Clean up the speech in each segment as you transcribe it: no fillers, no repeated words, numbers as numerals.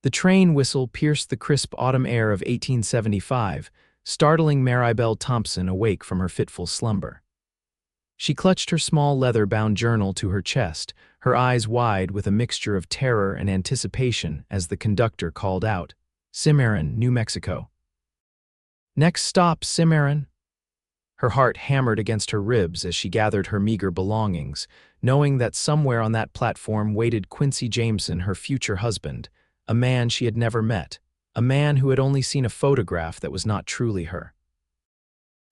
The train whistle pierced the crisp autumn air of 1875, startling Maribelle Thompson awake from her fitful slumber. She clutched her small leather-bound journal to her chest, her eyes wide with a mixture of terror and anticipation as the conductor called out, "Cimarron, New Mexico." "Next stop, Cimarron." Her heart hammered against her ribs as she gathered her meager belongings, knowing that somewhere on that platform waited Quincy Jameson, her future husband, a man she had never met, a man who had only seen a photograph that was not truly her.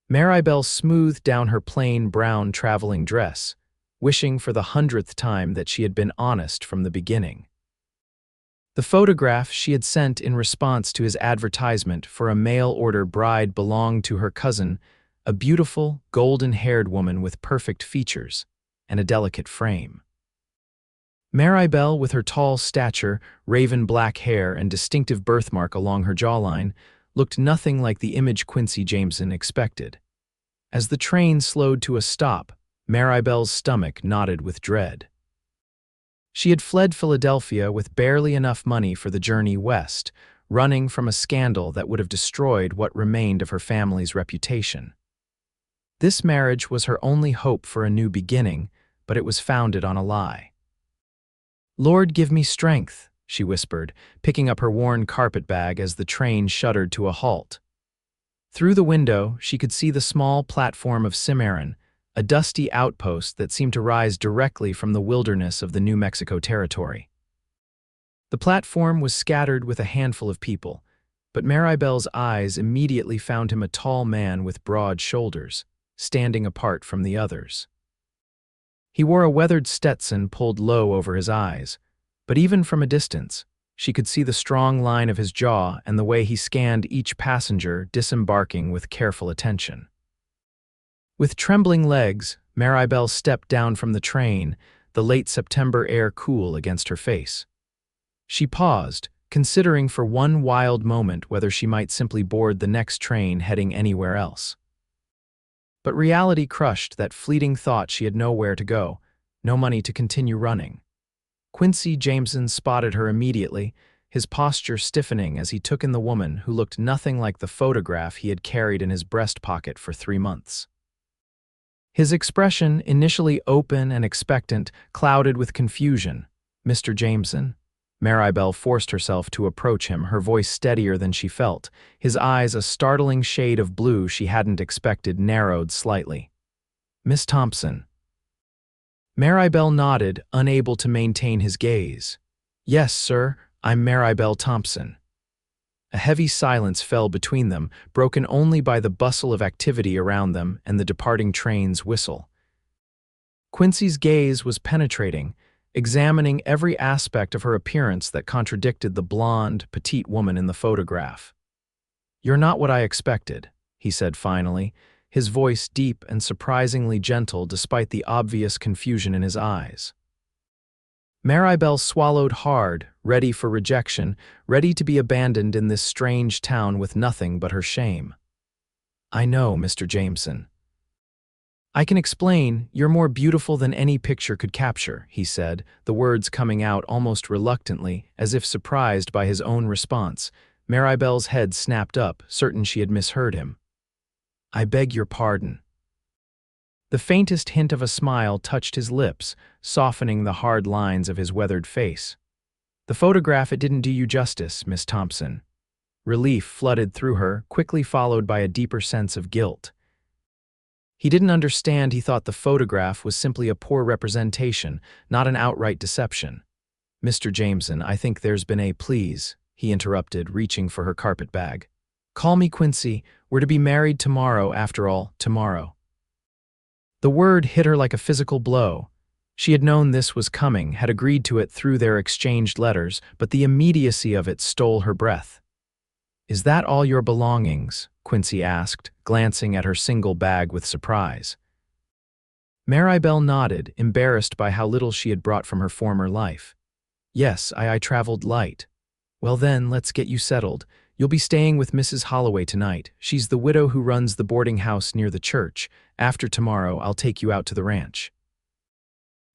Maribelle smoothed down her plain brown traveling dress, wishing for the 100th time that she had been honest from the beginning. The photograph she had sent in response to his advertisement for a mail-order bride belonged to her cousin, a beautiful, golden-haired woman with perfect features and a delicate frame. Maribelle, with her tall stature, raven black hair, and distinctive birthmark along her jawline, looked nothing like the image Quincy Jameson expected. As the train slowed to a stop, Maribelle's stomach knotted with dread. She had fled Philadelphia with barely enough money for the journey west, running from a scandal that would have destroyed what remained of her family's reputation. This marriage was her only hope for a new beginning, but it was founded on a lie. "Lord, give me strength," she whispered, picking up her worn carpetbag as the train shuddered to a halt. Through the window, she could see the small platform of Cimarron, a dusty outpost that seemed to rise directly from the wilderness of the New Mexico territory. The platform was scattered with a handful of people, but Maribelle's eyes immediately found him a tall man with broad shoulders, standing apart from the others. He wore a weathered Stetson pulled low over his eyes, but even from a distance, she could see the strong line of his jaw and the way he scanned each passenger disembarking with careful attention. With trembling legs, Maribelle stepped down from the train, the late September air cool against her face. She paused, considering for one wild moment whether she might simply board the next train heading anywhere else. But reality crushed that fleeting thought. She had nowhere to go, no money to continue running. Quincy Jameson spotted her immediately, his posture stiffening as he took in the woman who looked nothing like the photograph he had carried in his breast pocket for 3 months. His expression, initially open and expectant, clouded with confusion. "Mr. Jameson?" Maribelle forced herself to approach him, her voice steadier than she felt, his eyes a startling shade of blue she hadn't expected narrowed slightly. "Miss Thompson." Maribelle nodded, unable to maintain his gaze. "Yes, sir, I'm Maribelle Thompson." A heavy silence fell between them, broken only by the bustle of activity around them and the departing train's whistle. Quincy's gaze was penetrating, examining every aspect of her appearance that contradicted the blonde, petite woman in the photograph. "You're not what I expected," he said finally, his voice deep and surprisingly gentle despite the obvious confusion in his eyes. Maribelle swallowed hard, ready for rejection, ready to be abandoned in this strange town with nothing but her shame. "I know, Mr. Jameson." "I can explain. You're more beautiful than any picture could capture," he said, the words coming out almost reluctantly, as if surprised by his own response. Maribelle's head snapped up, certain she had misheard him. "I beg your pardon." The faintest hint of a smile touched his lips, softening the hard lines of his weathered face. "The photograph, it didn't do you justice, Miss Thompson." Relief flooded through her, quickly followed by a deeper sense of guilt. He didn't understand. He thought the photograph was simply a poor representation, not an outright deception. "Mr. Jameson, I think there's been a—" "Please," he interrupted, reaching for her carpetbag. "Call me Quincy. We're to be married tomorrow, after all, tomorrow." The word hit her like a physical blow. She had known this was coming, had agreed to it through their exchanged letters, but the immediacy of it stole her breath. "Is that all your belongings?" Quincy asked, glancing at her single bag with surprise. Maribelle nodded, embarrassed by how little she had brought from her former life. "Yes, I traveled light." "Well then, let's get you settled. You'll be staying with Mrs. Holloway tonight. She's the widow who runs the boarding house near the church. After tomorrow, I'll take you out to the ranch."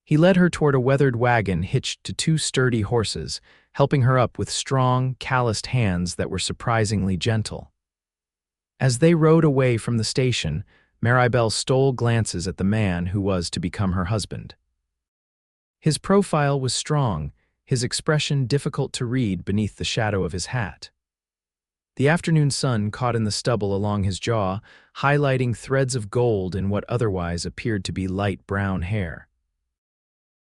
He led her toward a weathered wagon hitched to 2 sturdy horses, helping her up with strong, calloused hands that were surprisingly gentle. As they rode away from the station, Maribelle stole glances at the man who was to become her husband. His profile was strong, his expression difficult to read beneath the shadow of his hat. The afternoon sun caught in the stubble along his jaw, highlighting threads of gold in what otherwise appeared to be light brown hair.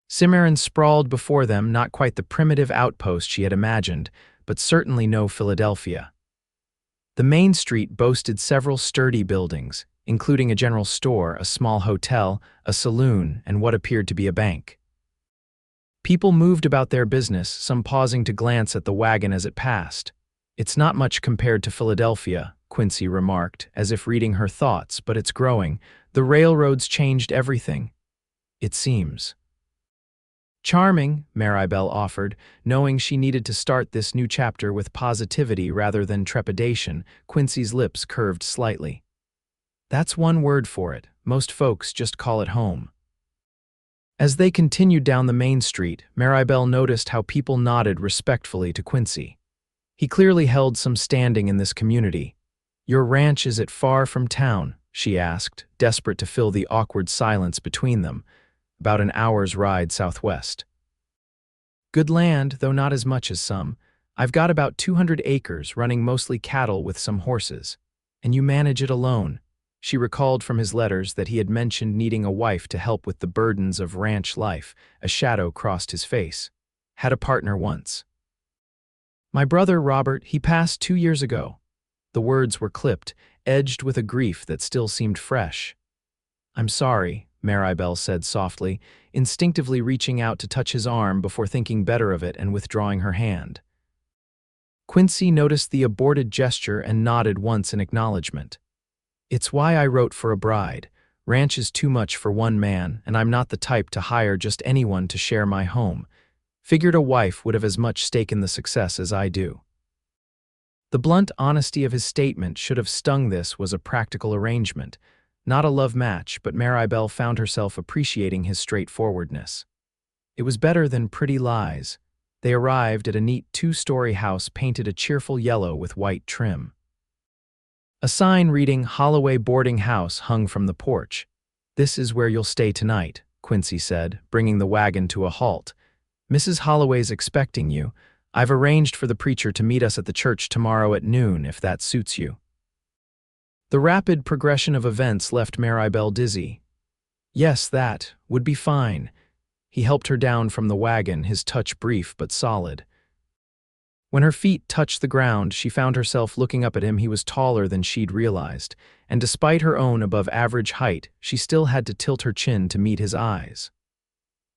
Cimarron sprawled before them, not quite the primitive outpost she had imagined, but certainly no Philadelphia. The main street boasted several sturdy buildings, including a general store, a small hotel, a saloon, and what appeared to be a bank. People moved about their business, some pausing to glance at the wagon as it passed. "It's not much compared to Philadelphia," Quincy remarked, as if reading her thoughts, "but it's growing. The railroads changed everything, it seems." "Charming," Maribelle offered, knowing she needed to start this new chapter with positivity rather than trepidation. Quincy's lips curved slightly. "That's one word for it. Most folks just call it home." As they continued down the main street, Maribelle noticed how people nodded respectfully to Quincy. He clearly held some standing in this community. "Your ranch, is it far from town?" she asked, desperate to fill the awkward silence between them. "About an hour's ride southwest." "Good land, though not as much as some. I've got about 200 acres, running mostly cattle with some horses. And you manage it alone." She recalled from his letters that he had mentioned needing a wife to help with the burdens of ranch life. A shadow crossed his face. "Had a partner once. My brother, Robert, he passed 2 years ago." The words were clipped, edged with a grief that still seemed fresh. "I'm sorry," Maribelle said softly, instinctively reaching out to touch his arm before thinking better of it and withdrawing her hand. Quincy noticed the aborted gesture and nodded once in acknowledgement. "It's why I wrote for a bride. Ranch is too much for one man, and I'm not the type to hire just anyone to share my home. Figured a wife would have as much stake in the success as I do." The blunt honesty of his statement should have stung. This was a practical arrangement. Not a love match, but Maribelle found herself appreciating his straightforwardness. It was better than pretty lies. They arrived at a neat 2-story house painted a cheerful yellow with white trim. A sign reading "Holloway Boarding House" hung from the porch. "This is where you'll stay tonight," Quincy said, bringing the wagon to a halt. "Mrs. Holloway's expecting you. I've arranged for the preacher to meet us at the church tomorrow at noon, if that suits you." The rapid progression of events left Maribelle dizzy. "Yes, that would be fine." He helped her down from the wagon, his touch brief but solid. When her feet touched the ground, she found herself looking up at him. He was taller than she'd realized, and despite her own above-average height, she still had to tilt her chin to meet his eyes.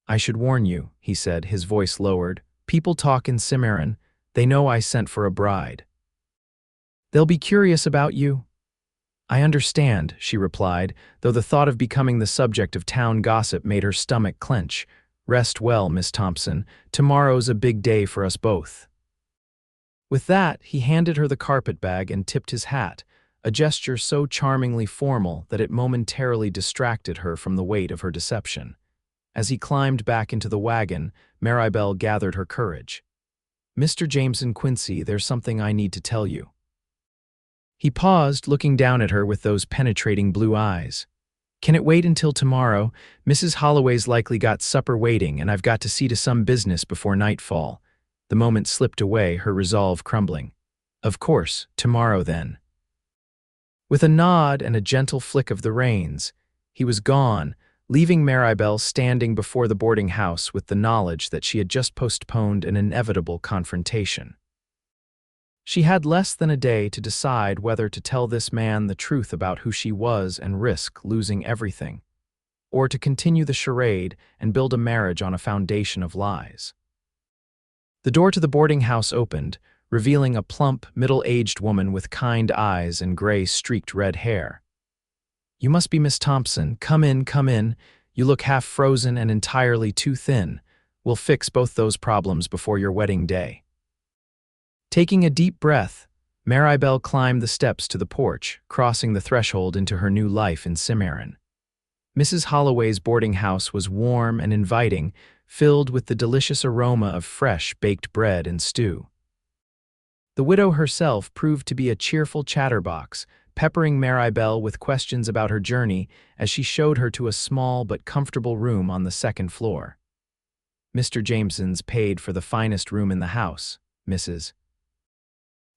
"I should warn you," he said, his voice lowered. "People talk in Cimarron. They know I sent for a bride. They'll be curious about you." "I understand," she replied, though the thought of becoming the subject of town gossip made her stomach clench. "Rest well, Miss Thompson. Tomorrow's a big day for us both." With that, he handed her the carpet bag and tipped his hat, a gesture so charmingly formal that it momentarily distracted her from the weight of her deception. As he climbed back into the wagon, Maribelle gathered her courage. "Mr. Jameson, Quincy, there's something I need to tell you." He paused, looking down at her with those penetrating blue eyes. "Can it wait until tomorrow? Mrs. Holloway's likely got supper waiting, and I've got to see to some business before nightfall." The moment slipped away, her resolve crumbling. "Of course, tomorrow then." With a nod and a gentle flick of the reins, he was gone, leaving Maribelle standing before the boarding house with the knowledge that she had just postponed an inevitable confrontation. She had less than a day to decide whether to tell this man the truth about who she was and risk losing everything, or to continue the charade and build a marriage on a foundation of lies. The door to the boarding house opened, revealing a plump, middle-aged woman with kind eyes and gray, streaked red hair. "You must be Miss Thompson. Come in, come in. You look half frozen and entirely too thin. We'll fix both those problems before your wedding day." Taking a deep breath, Maribelle climbed the steps to the porch, crossing the threshold into her new life in Cimarron. Mrs. Holloway's boarding house was warm and inviting, filled with the delicious aroma of fresh baked bread and stew. The widow herself proved to be a cheerful chatterbox, peppering Maribelle with questions about her journey as she showed her to a small but comfortable room on the second floor. Mr. Jameson's paid for the finest room in the house, Mrs.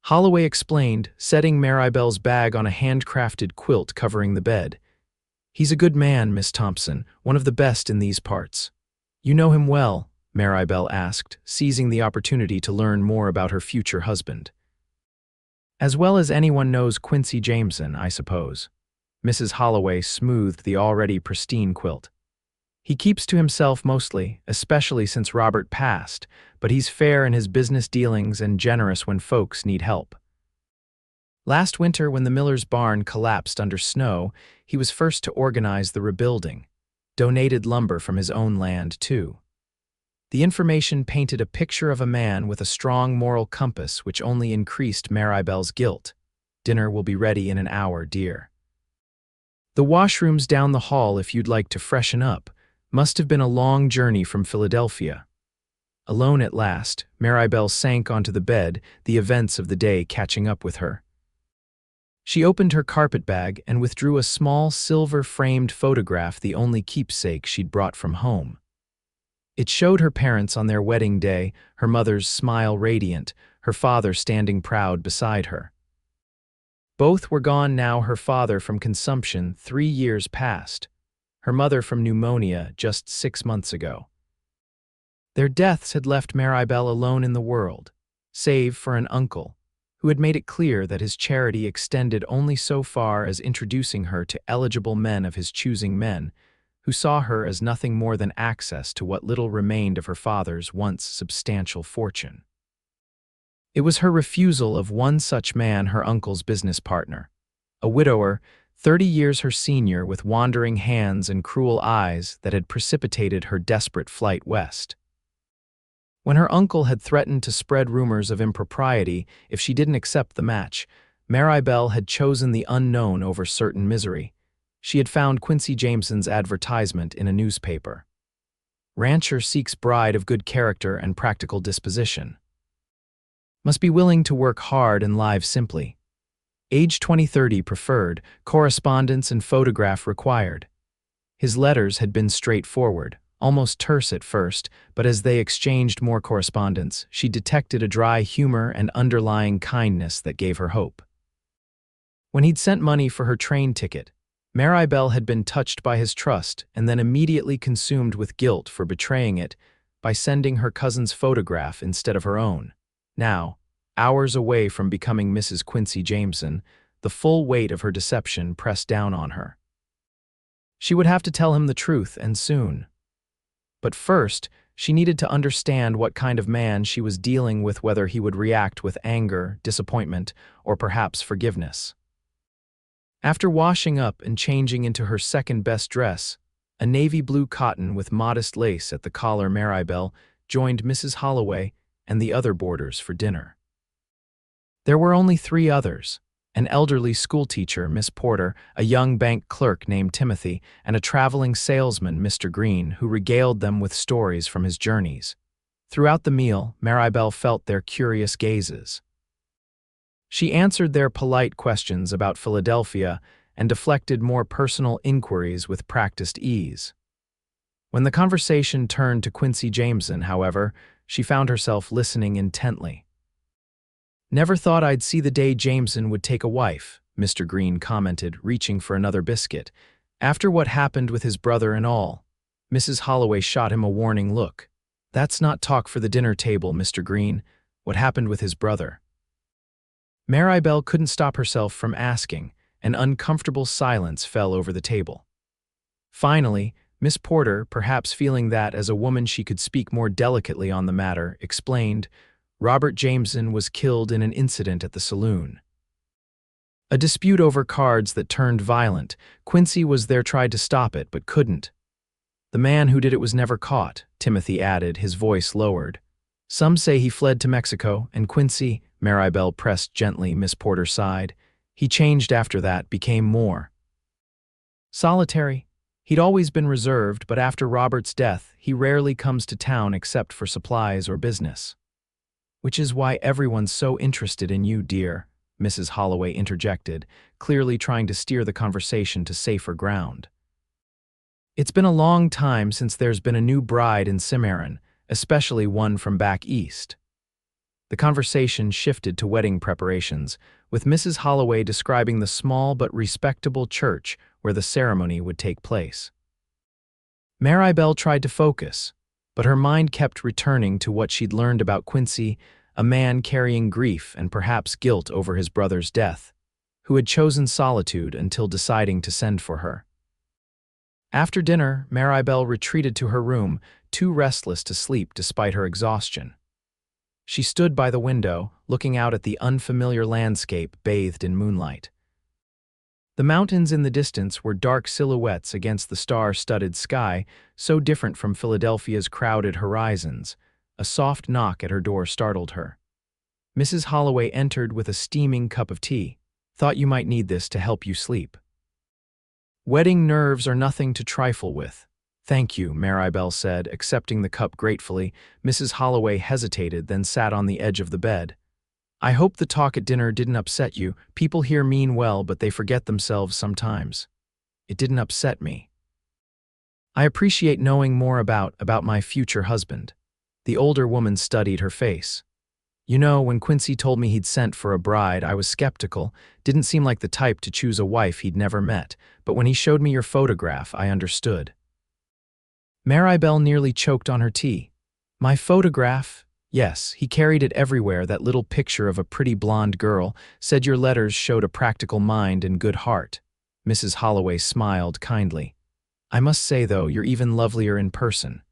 Holloway explained, setting Maribelle's bag on a handcrafted quilt covering the bed. He's a good man, Miss Thompson, one of the best in these parts. You know him well? Maribelle asked, seizing the opportunity to learn more about her future husband. As well as anyone knows Quincy Jameson, I suppose. Mrs. Holloway smoothed the already pristine quilt. He keeps to himself mostly, especially since Robert passed, but he's fair in his business dealings and generous when folks need help. Last winter, when the miller's barn collapsed under snow, he was first to organize the rebuilding. Donated lumber from his own land, too. The information painted a picture of a man with a strong moral compass which only increased Maribelle's guilt. Dinner will be ready in an hour, dear. The washroom's down the hall if you'd like to freshen up. Must have been a long journey from Philadelphia. Alone at last, Maribelle sank onto the bed, the events of the day catching up with her. She opened her carpet bag and withdrew a small silver-framed photograph, the only keepsake she'd brought from home. It showed her parents on their wedding day, her mother's smile radiant, her father standing proud beside her. Both were gone now, her father from consumption 3 years past, her mother from pneumonia just 6 months ago. Their deaths had left Maribelle alone in the world, save for an uncle, who had made it clear that his charity extended only so far as introducing her to eligible men of his choosing, men who saw her as nothing more than access to what little remained of her father's once substantial fortune. It was her refusal of one such man, her uncle's business partner, a widower 30 years her senior with wandering hands and cruel eyes, that had precipitated her desperate flight west. When her uncle had threatened to spread rumors of impropriety if she didn't accept the match, Maribelle had chosen the unknown over certain misery. She had found Quincy Jameson's advertisement in a newspaper. Rancher seeks bride of good character and practical disposition. Must be willing to work hard and live simply. Age 20-30 preferred, correspondence and photograph required. His letters had been straightforward, almost terse at first, but as they exchanged more correspondence, she detected a dry humor and underlying kindness that gave her hope. When he'd sent money for her train ticket, Maribelle had been touched by his trust and then immediately consumed with guilt for betraying it by sending her cousin's photograph instead of her own. Now, hours away from becoming Mrs. Quincy Jameson, the full weight of her deception pressed down on her. She would have to tell him the truth, and soon. But first, she needed to understand what kind of man she was dealing with, whether he would react with anger, disappointment, or perhaps forgiveness. After washing up and changing into her second-best dress, a navy blue cotton with modest lace at the collar, Maribelle joined Mrs. Holloway and the other boarders for dinner. There were only 3 others, an elderly schoolteacher, Miss Porter, a young bank clerk named Timothy, and a traveling salesman, Mr. Green, who regaled them with stories from his journeys. Throughout the meal, Maribelle felt their curious gazes. She answered their polite questions about Philadelphia and deflected more personal inquiries with practiced ease. When the conversation turned to Quincy Jameson, however, she found herself listening intently. "Never thought I'd see the day Jameson would take a wife," Mr. Green commented, reaching for another biscuit. "After what happened with his brother and all." Mrs. Holloway shot him a warning look. "That's not talk for the dinner table, Mr. Green. What happened with his brother?" Maribelle couldn't stop herself from asking. An uncomfortable silence fell over the table. Finally, Miss Porter, perhaps feeling that as a woman she could speak more delicately on the matter, explained, "Robert Jameson was killed in an incident at the saloon. A dispute over cards that turned violent. Quincy was there, tried to stop it, but couldn't. The man who did it was never caught," Timothy added, his voice lowered. "Some say he fled to Mexico, and Quincy," Maribelle pressed gently. Miss Porter sighed. "He changed after that, became more solitary. He'd always been reserved, but after Robert's death, he rarely comes to town except for supplies or business. Which is why everyone's so interested in you, dear, Mrs. Holloway interjected, clearly trying to steer the conversation to safer ground. It's been a long time since there's been a new bride in Cimarron, especially one from back east. The conversation shifted to wedding preparations, with Mrs. Holloway describing the small but respectable church where the ceremony would take place. Maribelle tried to focus, but her mind kept returning to what she'd learned about Quincy, a man carrying grief and perhaps guilt over his brother's death, who had chosen solitude until deciding to send for her. After dinner, Maribelle retreated to her room, too restless to sleep despite her exhaustion. She stood by the window, looking out at the unfamiliar landscape bathed in moonlight. The mountains in the distance were dark silhouettes against the star-studded sky, so different from Philadelphia's crowded horizons. A soft knock at her door startled her. Mrs. Holloway entered with a steaming cup of tea. "Thought you might need this to help you sleep." "Wedding nerves are nothing to trifle with." "Thank you," Maribelle said, accepting the cup gratefully. Mrs. Holloway hesitated, then sat on the edge of the bed. "I hope the talk at dinner didn't upset you. People here mean well, but they forget themselves sometimes." "It didn't upset me. I appreciate knowing more about my future husband." The older woman studied her face. "You know, when Quincy told me he'd sent for a bride, I was skeptical. Didn't seem like the type to choose a wife he'd never met. But when he showed me your photograph, I understood." Maribelle nearly choked on her tea. "My photograph? Yes, he carried it everywhere, that little picture of a pretty blonde girl. Said your letters showed a practical mind and good heart." Mrs. Holloway smiled kindly. "I must say, though, you're even lovelier in person."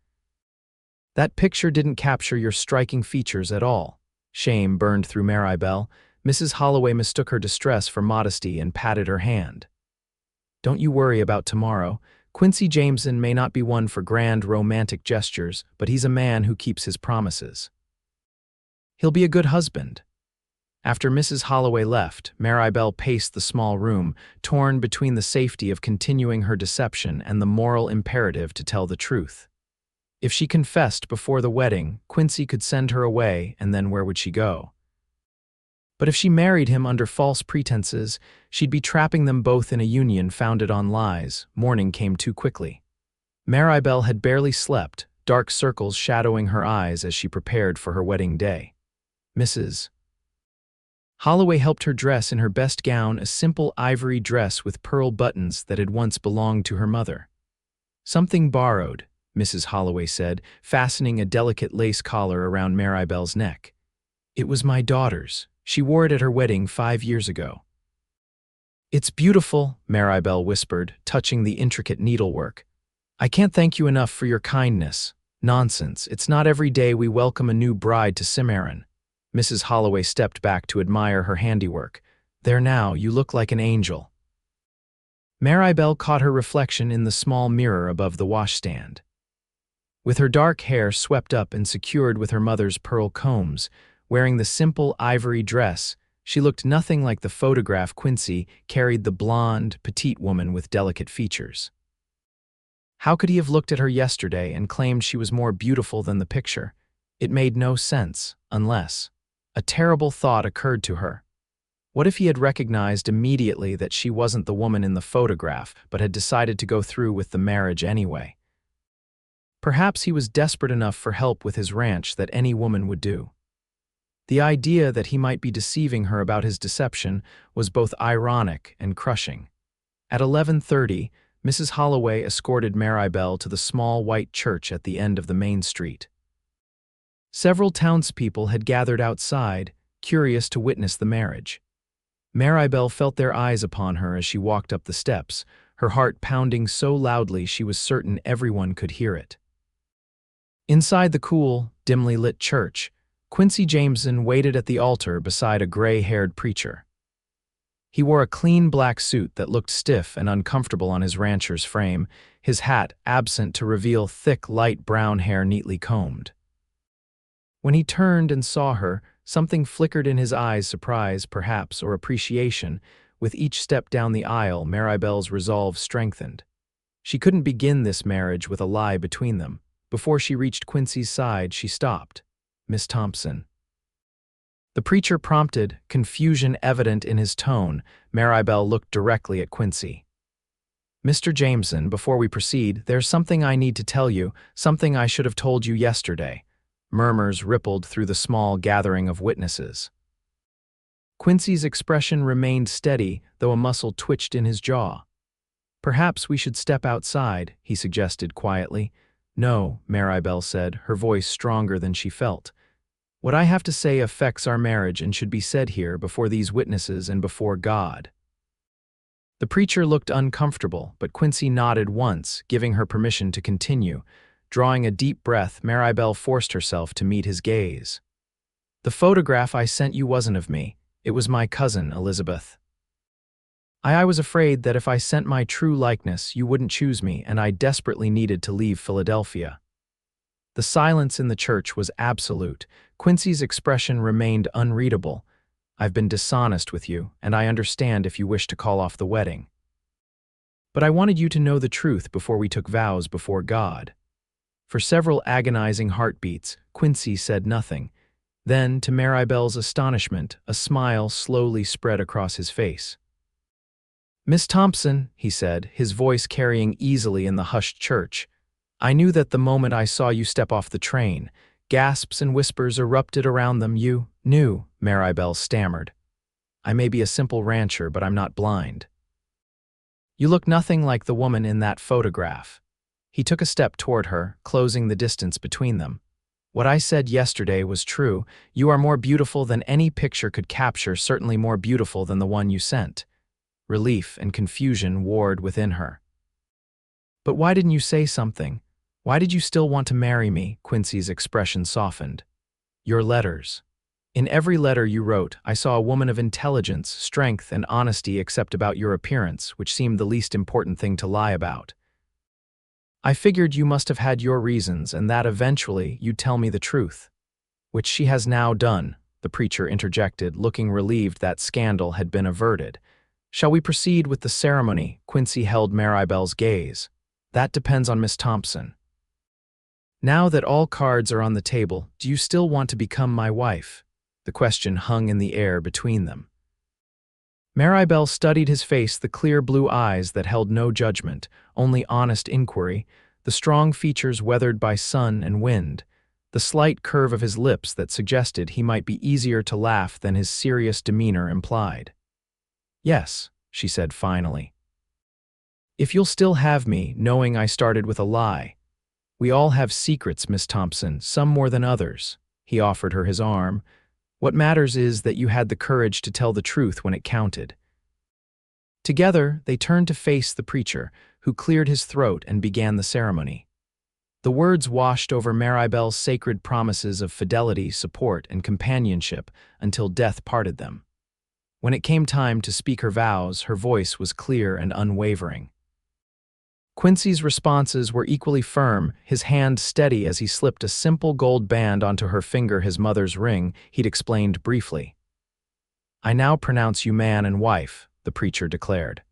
"That picture didn't capture your striking features at all." Shame burned through Maribelle. Mrs. Holloway mistook her distress for modesty and patted her hand. "Don't you worry about tomorrow. Quincy Jameson may not be one for grand romantic gestures, but he's a man who keeps his promises. He'll be a good husband." After Mrs. Holloway left, Maribelle paced the small room, torn between the safety of continuing her deception and the moral imperative to tell the truth. If she confessed before the wedding, Quincy could send her away, and then where would she go? But if she married him under false pretenses, she'd be trapping them both in a union founded on lies. Morning came too quickly. Maribelle had barely slept, dark circles shadowing her eyes as she prepared for her wedding day. Mrs. Holloway helped her dress in her best gown, a simple ivory dress with pearl buttons that had once belonged to her mother. "Something borrowed," Mrs. Holloway said, fastening a delicate lace collar around Maribelle's neck. "It was my daughter's. She wore it at her wedding 5 years ago." "It's beautiful," Maribelle whispered, touching the intricate needlework. "I can't thank you enough for your kindness." "Nonsense. It's not every day we welcome a new bride to Cimarron." Mrs. Holloway stepped back to admire her handiwork. "There now, you look like an angel." Maribelle caught her reflection in the small mirror above the washstand. With her dark hair swept up and secured with her mother's pearl combs, wearing the simple ivory dress, she looked nothing like the photograph Quincy carried, the blonde, petite woman with delicate features. How could he have looked at her yesterday and claimed she was more beautiful than the picture? It made no sense, unless... A terrible thought occurred to her. What if he had recognized immediately that she wasn't the woman in the photograph, but had decided to go through with the marriage anyway? Perhaps he was desperate enough for help with his ranch that any woman would do. The idea that he might be deceiving her about his deception was both ironic and crushing. At 11:30, Mrs. Holloway escorted Maribelle to the small white church at the end of the main street. Several townspeople had gathered outside, curious to witness the marriage. Maribelle felt their eyes upon her as she walked up the steps, her heart pounding so loudly she was certain everyone could hear it. Inside the cool, dimly lit church, Quincy Jameson waited at the altar beside a gray-haired preacher. He wore a clean black suit that looked stiff and uncomfortable on his rancher's frame, his hat absent to reveal thick, light brown hair neatly combed. When he turned and saw her, something flickered in his eyes, surprise, perhaps, or appreciation. With each step down the aisle, Maribelle's resolve strengthened. She couldn't begin this marriage with a lie between them. Before she reached Quincy's side, she stopped. "Miss Thompson." The preacher prompted, confusion evident in his tone. Maribelle looked directly at Quincy. "Mr. Jameson, before we proceed, there's something I need to tell you, something I should have told you yesterday." Murmurs rippled through the small gathering of witnesses. Quincy's expression remained steady, though a muscle twitched in his jaw. "Perhaps we should step outside," he suggested quietly. "No," Maribelle said, her voice stronger than she felt. "What I have to say affects our marriage and should be said here before these witnesses and before God." The preacher looked uncomfortable, but Quincy nodded once, giving her permission to continue. Drawing a deep breath, Maribelle forced herself to meet his gaze. "The photograph I sent you wasn't of me. It was my cousin, Elizabeth. I was afraid that if I sent my true likeness, you wouldn't choose me, and I desperately needed to leave Philadelphia." The silence in the church was absolute. Quincy's expression remained unreadable. "I've been dishonest with you, and I understand if you wish to call off the wedding. But I wanted you to know the truth before we took vows before God." For several agonizing heartbeats, Quincy said nothing. Then, to Maribelle's astonishment, a smile slowly spread across his face. "Miss Thompson," he said, his voice carrying easily in the hushed church, "I knew that the moment I saw you step off the train." Gasps and whispers erupted around them. "You knew," Maribelle stammered. "I may be a simple rancher, but I'm not blind. You look nothing like the woman in that photograph." He took a step toward her, closing the distance between them. "What I said yesterday was true. You are more beautiful than any picture could capture, certainly more beautiful than the one you sent." Relief and confusion warred within her. "But why didn't you say something? Why did you still want to marry me?" Quincy's expression softened. "Your letters. In every letter you wrote, I saw a woman of intelligence, strength, and honesty except about your appearance, which seemed the least important thing to lie about. I figured you must have had your reasons and that eventually you'd tell me the truth." "Which she has now done," the preacher interjected, looking relieved that scandal had been averted. "Shall we proceed with the ceremony?" Quincy held Maribelle's gaze. "That depends on Miss Thompson. Now that all cards are on the table, do you still want to become my wife?" The question hung in the air between them. Maribelle studied his face, the clear blue eyes that held no judgment, only honest inquiry, the strong features weathered by sun and wind, the slight curve of his lips that suggested he might be easier to laugh than his serious demeanor implied. "Yes," she said finally. "If you'll still have me, knowing I started with a lie. We all have secrets, Miss Thompson, some more than others." He offered her his arm. "What matters is that you had the courage to tell the truth when it counted." Together, they turned to face the preacher, who cleared his throat and began the ceremony. The words washed over Maribelle's sacred promises of fidelity, support, and companionship until death parted them. When it came time to speak her vows, her voice was clear and unwavering. Quincy's responses were equally firm, his hand steady as he slipped a simple gold band onto her finger, his mother's ring. He'd explained briefly. "I now pronounce you man and wife," the preacher declared.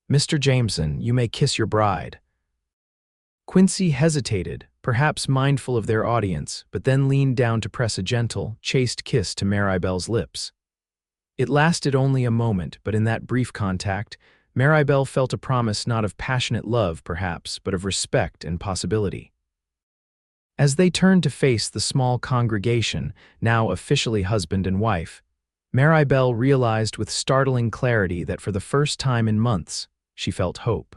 "Mr. Jameson, you may kiss your bride." Quincy hesitated, perhaps mindful of their audience, but then leaned down to press a gentle, chaste kiss to Maribelle's lips. It lasted only a moment, but in that brief contact, Maribelle felt a promise not of passionate love, perhaps, but of respect and possibility. As they turned to face the small congregation, now officially husband and wife, Maribelle realized with startling clarity that for the first time in months, she felt hope.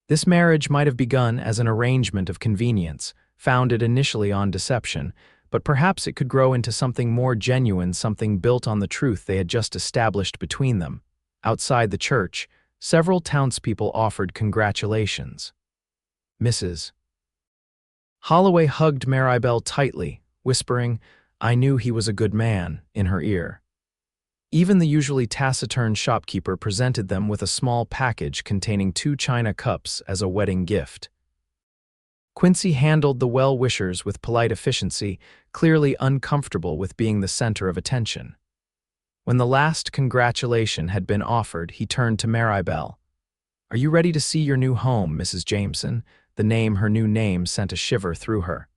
This marriage might have begun as an arrangement of convenience, founded initially on deception, but perhaps it could grow into something more genuine, something built on the truth they had just established between them. Outside the church, several townspeople offered congratulations. Mrs. Holloway hugged Maribelle tightly, whispering, "I knew he was a good man," in her ear. Even the usually taciturn shopkeeper presented them with a small package containing 2 china cups as a wedding gift. Quincy handled the well-wishers with polite efficiency, clearly uncomfortable with being the center of attention. When the last congratulation had been offered, he turned to Maribelle. Are you ready to see your new home, Mrs. Jameson? Her new name sent a shiver through her.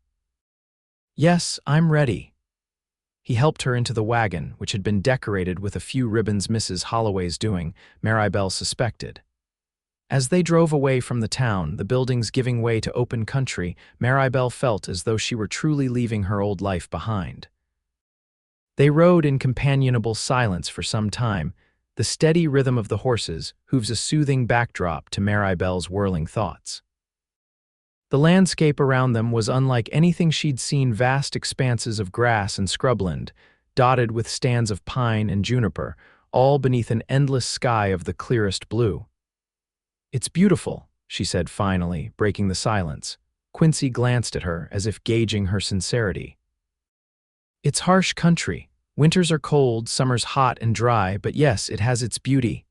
Yes, I'm ready. He helped her into the wagon, which had been decorated with a few ribbons Mrs. Holloway's doing, Maribelle suspected. As they drove away from the town, the buildings giving way to open country, Maribelle felt as though she were truly leaving her old life behind. They rode in companionable silence for some time, the steady rhythm of the horses hooves a soothing backdrop to Maribelle's whirling thoughts. The landscape around them was unlike anything she'd seen, vast expanses of grass and scrubland, dotted with stands of pine and juniper, all beneath an endless sky of the clearest blue. It's beautiful, she said finally, breaking the silence. Quincy glanced at her as if gauging her sincerity. It's harsh country. Winters are cold, summers hot and dry, but yes, it has its beauty.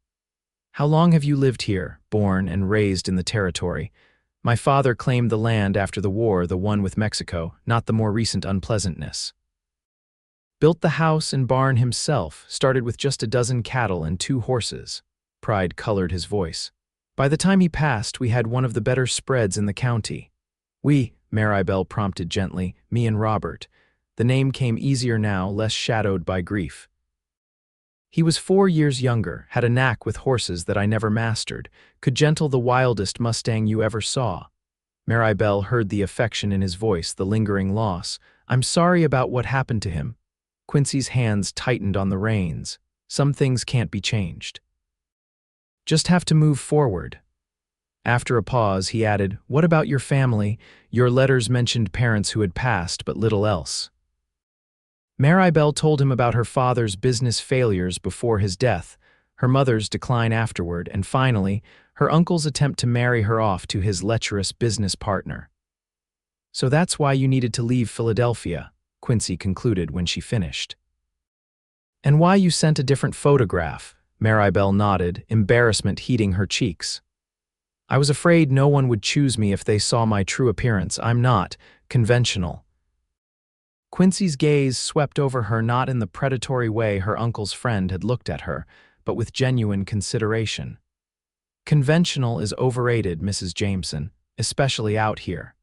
How long have you lived here, born and raised in the territory? My father claimed the land after the war, the one with Mexico, not the more recent unpleasantness. Built the house and barn himself, started with just a dozen cattle and 2 horses. Pride colored his voice. By the time he passed, we had one of the better spreads in the county. We, Maribelle prompted gently, me and Robert. The name came easier now, less shadowed by grief. He was 4 years younger, had a knack with horses that I never mastered, could gentle the wildest Mustang you ever saw. Maribelle heard the affection in his voice, the lingering loss. I'm sorry about what happened to him. Quincy's hands tightened on the reins. Some things can't be changed. Just have to move forward. After a pause, he added, what about your family? Your letters mentioned parents who had passed, but little else. Maribelle told him about her father's business failures before his death, her mother's decline afterward, and finally, her uncle's attempt to marry her off to his lecherous business partner. So that's why you needed to leave Philadelphia, Quincy concluded when she finished. And why you sent a different photograph, Maribelle nodded, embarrassment heating her cheeks. I was afraid no one would choose me if they saw my true appearance. I'm not conventional. Quincy's gaze swept over her, not in the predatory way her uncle's friend had looked at her, but with genuine consideration. Conventional is overrated, Mrs. Jameson, especially out here.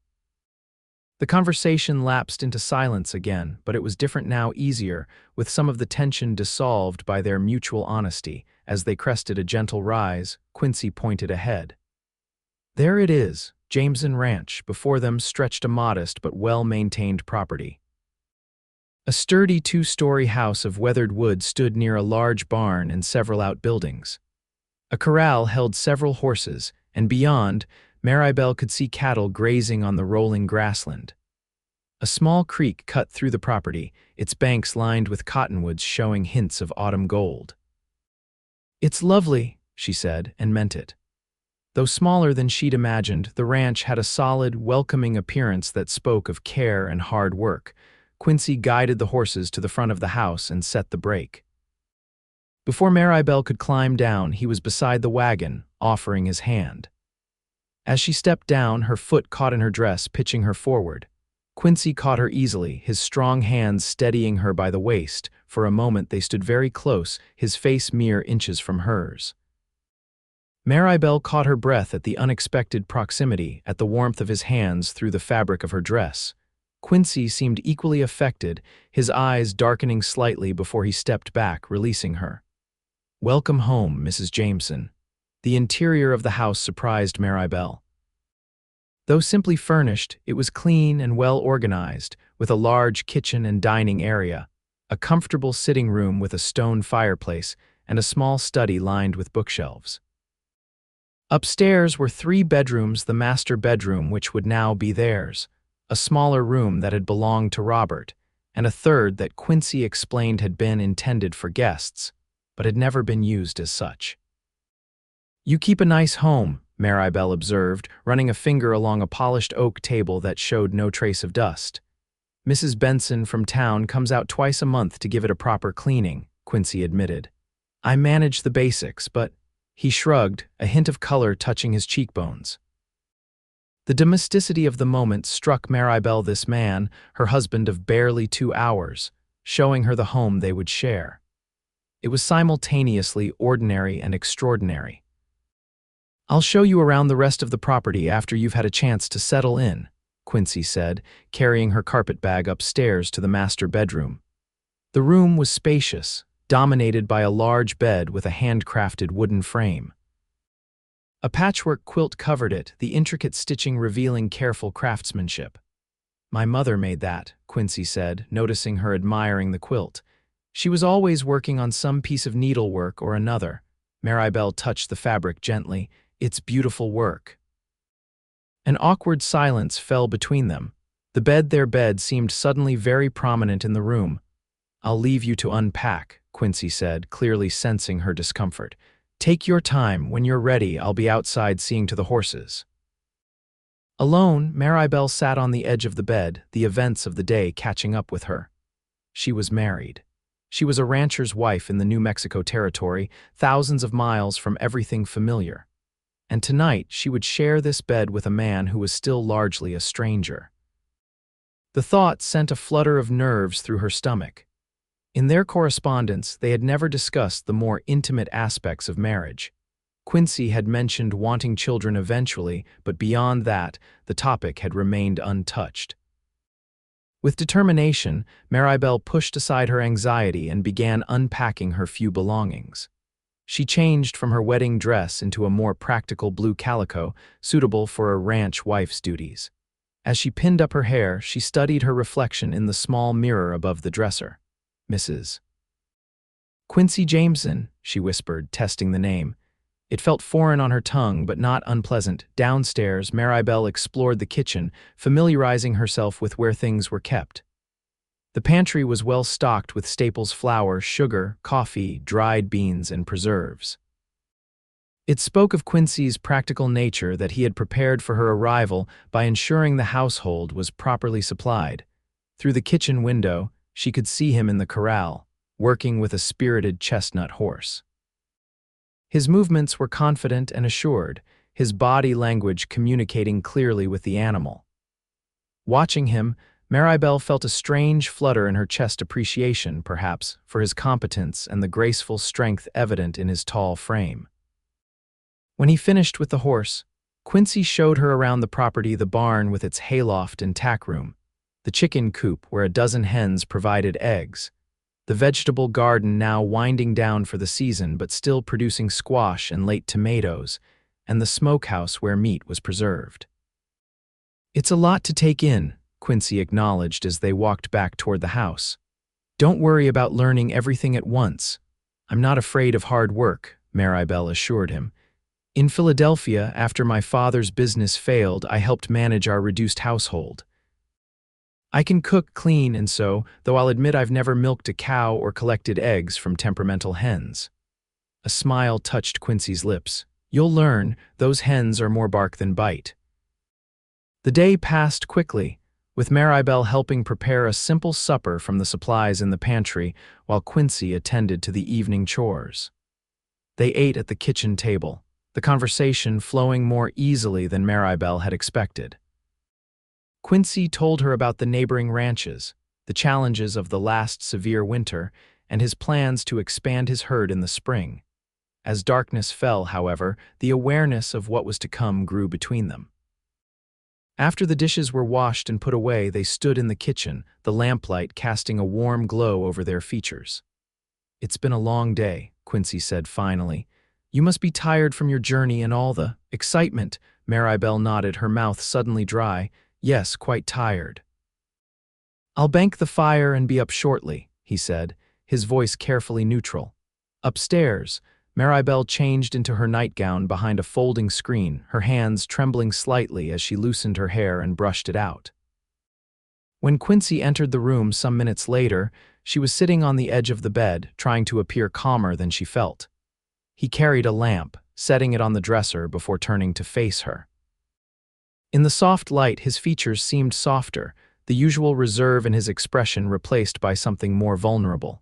The conversation lapsed into silence again, but it was different now, easier, with some of the tension dissolved by their mutual honesty. As they crested a gentle rise, Quincy pointed ahead. There it is, Jameson Ranch. Before them stretched a modest but well-maintained property. A sturdy 2-story house of weathered wood stood near a large barn and several outbuildings. A corral held several horses, and beyond, Maribelle could see cattle grazing on the rolling grassland. A small creek cut through the property, its banks lined with cottonwoods showing hints of autumn gold. It's lovely, she said, and meant it. Though smaller than she'd imagined, the ranch had a solid, welcoming appearance that spoke of care and hard work. Quincy guided the horses to the front of the house and set the brake. Before Maribelle could climb down, he was beside the wagon, offering his hand. As she stepped down, her foot caught in her dress, pitching her forward. Quincy caught her easily, his strong hands steadying her by the waist. For a moment they stood very close, his face mere inches from hers. Maribelle caught her breath at the unexpected proximity, at the warmth of his hands through the fabric of her dress. Quincy seemed equally affected, his eyes darkening slightly before he stepped back, releasing her. Welcome home, Mrs. Jameson. The interior of the house surprised Maribelle. Though simply furnished, it was clean and well organized, with a large kitchen and dining area, a comfortable sitting room with a stone fireplace, and a small study lined with bookshelves. Upstairs were 3 bedrooms, the master bedroom which would now be theirs, a smaller room that had belonged to Robert, and a third that Quincy explained had been intended for guests, but had never been used as such. You keep a nice home, Maribelle observed, running a finger along a polished oak table that showed no trace of dust. Mrs. Benson from town comes out twice a month to give it a proper cleaning, Quincy admitted. I manage the basics, but... He shrugged, a hint of color touching his cheekbones. The domesticity of the moment struck Maribelle. This man, her husband of barely 2 hours, showing her the home they would share. It was simultaneously ordinary and extraordinary. "I'll show you around the rest of the property after you've had a chance to settle in," Quincy said, carrying her carpet bag upstairs to the master bedroom. The room was spacious, dominated by a large bed with a handcrafted wooden frame. A patchwork quilt covered it, the intricate stitching revealing careful craftsmanship. "My mother made that," Quincy said, noticing her admiring the quilt. "She was always working on some piece of needlework or another." Maribel touched the fabric gently. "It's beautiful work." An awkward silence fell between them. Their bed seemed suddenly very prominent in the room. "I'll leave you to unpack," Quincy said, clearly sensing her discomfort. "Take your time. When you're ready, I'll be outside seeing to the horses." Alone, Maribel sat on the edge of the bed, the events of the day catching up with her. She was married. She was a rancher's wife in the New Mexico territory, thousands of miles from everything familiar. And tonight she would share this bed with a man who was still largely a stranger. The thought sent a flutter of nerves through her stomach. In their correspondence, they had never discussed the more intimate aspects of marriage. Quincy had mentioned wanting children eventually, but beyond that, the topic had remained untouched. With determination, Maribel pushed aside her anxiety and began unpacking her few belongings. She changed from her wedding dress into a more practical blue calico, suitable for a ranch wife's duties. As she pinned up her hair, she studied her reflection in the small mirror above the dresser. "Mrs. Quincy Jameson," she whispered, testing the name. It felt foreign on her tongue, but not unpleasant. Downstairs, Maribel explored the kitchen, familiarizing herself with where things were kept. The pantry was well stocked with staples: flour, sugar, coffee, dried beans, and preserves. It spoke of Quincy's practical nature that he had prepared for her arrival by ensuring the household was properly supplied. Through the kitchen window, she could see him in the corral, working with a spirited chestnut horse. His movements were confident and assured, his body language communicating clearly with the animal. Watching him, Maribel felt a strange flutter in her chest, appreciation, perhaps, for his competence and the graceful strength evident in his tall frame. When he finished with the horse, Quincy showed her around the property: the barn with its hayloft and tack room, the chicken coop where a dozen hens provided eggs, the vegetable garden now winding down for the season but still producing squash and late tomatoes, and the smokehouse where meat was preserved. "It's a lot to take in," Quincy acknowledged as they walked back toward the house. "Don't worry about learning everything at once. I'm not afraid of hard work," Maribel assured him. "In Philadelphia, after my father's business failed, I helped manage our reduced household. I can cook, clean, and sew, though I'll admit I've never milked a cow or collected eggs from temperamental hens." A smile touched Quincy's lips. "You'll learn, those hens are more bark than bite." The day passed quickly, with Maribel helping prepare a simple supper from the supplies in the pantry while Quincy attended to the evening chores. They ate at the kitchen table, the conversation flowing more easily than Maribel had expected. Quincy told her about the neighboring ranches, the challenges of the last severe winter, and his plans to expand his herd in the spring. As darkness fell, however, the awareness of what was to come grew between them. After the dishes were washed and put away, they stood in the kitchen, the lamplight casting a warm glow over their features. "It's been a long day," Quincy said finally. "You must be tired from your journey and all the excitement." Maribel nodded, her mouth suddenly dry. "Yes, quite tired." "I'll bank the fire and be up shortly," he said, his voice carefully neutral. Upstairs, Maribel changed into her nightgown behind a folding screen, her hands trembling slightly as she loosened her hair and brushed it out. When Quincy entered the room some minutes later, she was sitting on the edge of the bed, trying to appear calmer than she felt. He carried a lamp, setting it on the dresser before turning to face her. In the soft light, his features seemed softer, the usual reserve in his expression replaced by something more vulnerable.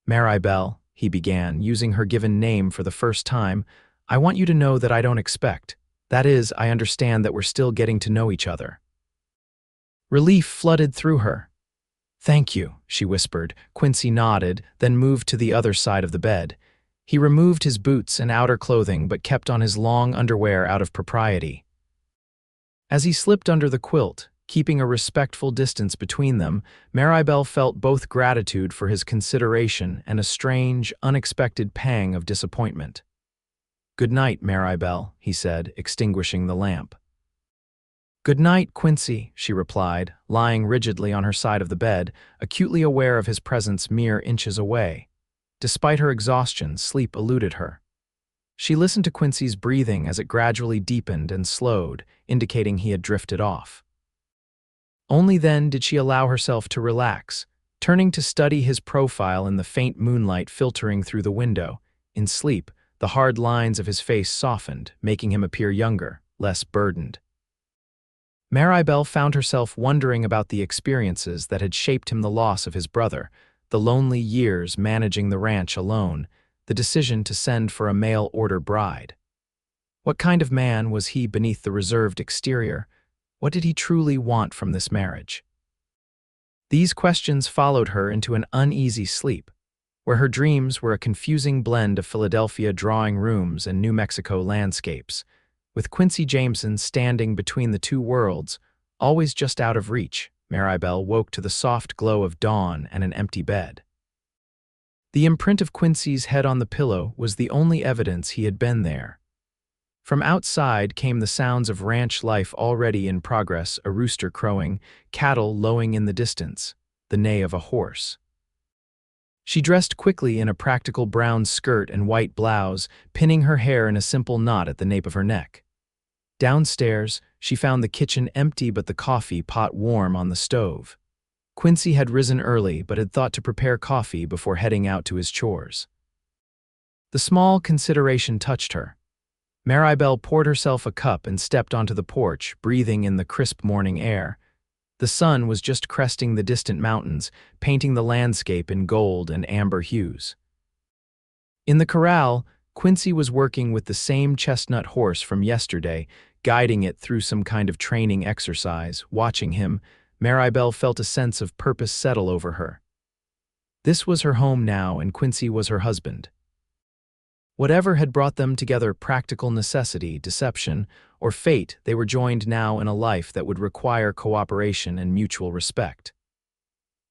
"Maribel," he began, using her given name for the first time, "I want you to know that I don't expect. That is, I understand that we're still getting to know each other." Relief flooded through her. "Thank you," she whispered. Quincy nodded, then moved to the other side of the bed. He removed his boots and outer clothing but kept on his long underwear out of propriety. As he slipped under the quilt, keeping a respectful distance between them, Maribelle felt both gratitude for his consideration and a strange, unexpected pang of disappointment. "Good night, Maribelle," he said, extinguishing the lamp. "Good night, Quincy," she replied, lying rigidly on her side of the bed, acutely aware of his presence mere inches away. Despite her exhaustion, sleep eluded her. She listened to Quincy's breathing as it gradually deepened and slowed, indicating he had drifted off. Only then did she allow herself to relax, turning to study his profile in the faint moonlight filtering through the window. In sleep, the hard lines of his face softened, making him appear younger, less burdened. Maribelle found herself wondering about the experiences that had shaped him: the loss of his brother, the lonely years managing the ranch alone, the decision to send for a mail-order bride. What kind of man was he beneath the reserved exterior? What did he truly want from this marriage? These questions followed her into an uneasy sleep, where her dreams were a confusing blend of Philadelphia drawing rooms and New Mexico landscapes, with Quincy Jameson standing between the two worlds, always just out of reach. Maribelle woke to the soft glow of dawn and an empty bed. The imprint of Quincy's head on the pillow was the only evidence he had been there. From outside came the sounds of ranch life already in progress: a rooster crowing, cattle lowing in the distance, the neigh of a horse. She dressed quickly in a practical brown skirt and white blouse, pinning her hair in a simple knot at the nape of her neck. Downstairs, she found the kitchen empty but the coffee pot warm on the stove. Quincy had risen early but had thought to prepare coffee before heading out to his chores. The small consideration touched her. Maribelle poured herself a cup and stepped onto the porch, breathing in the crisp morning air. The sun was just cresting the distant mountains, painting the landscape in gold and amber hues. In the corral, Quincy was working with the same chestnut horse from yesterday, guiding it through some kind of training exercise. Watching him, Maribelle felt a sense of purpose settle over her. This was her home now, and Quincy was her husband. Whatever had brought them together, practical necessity, deception, or fate, they were joined now in a life that would require cooperation and mutual respect.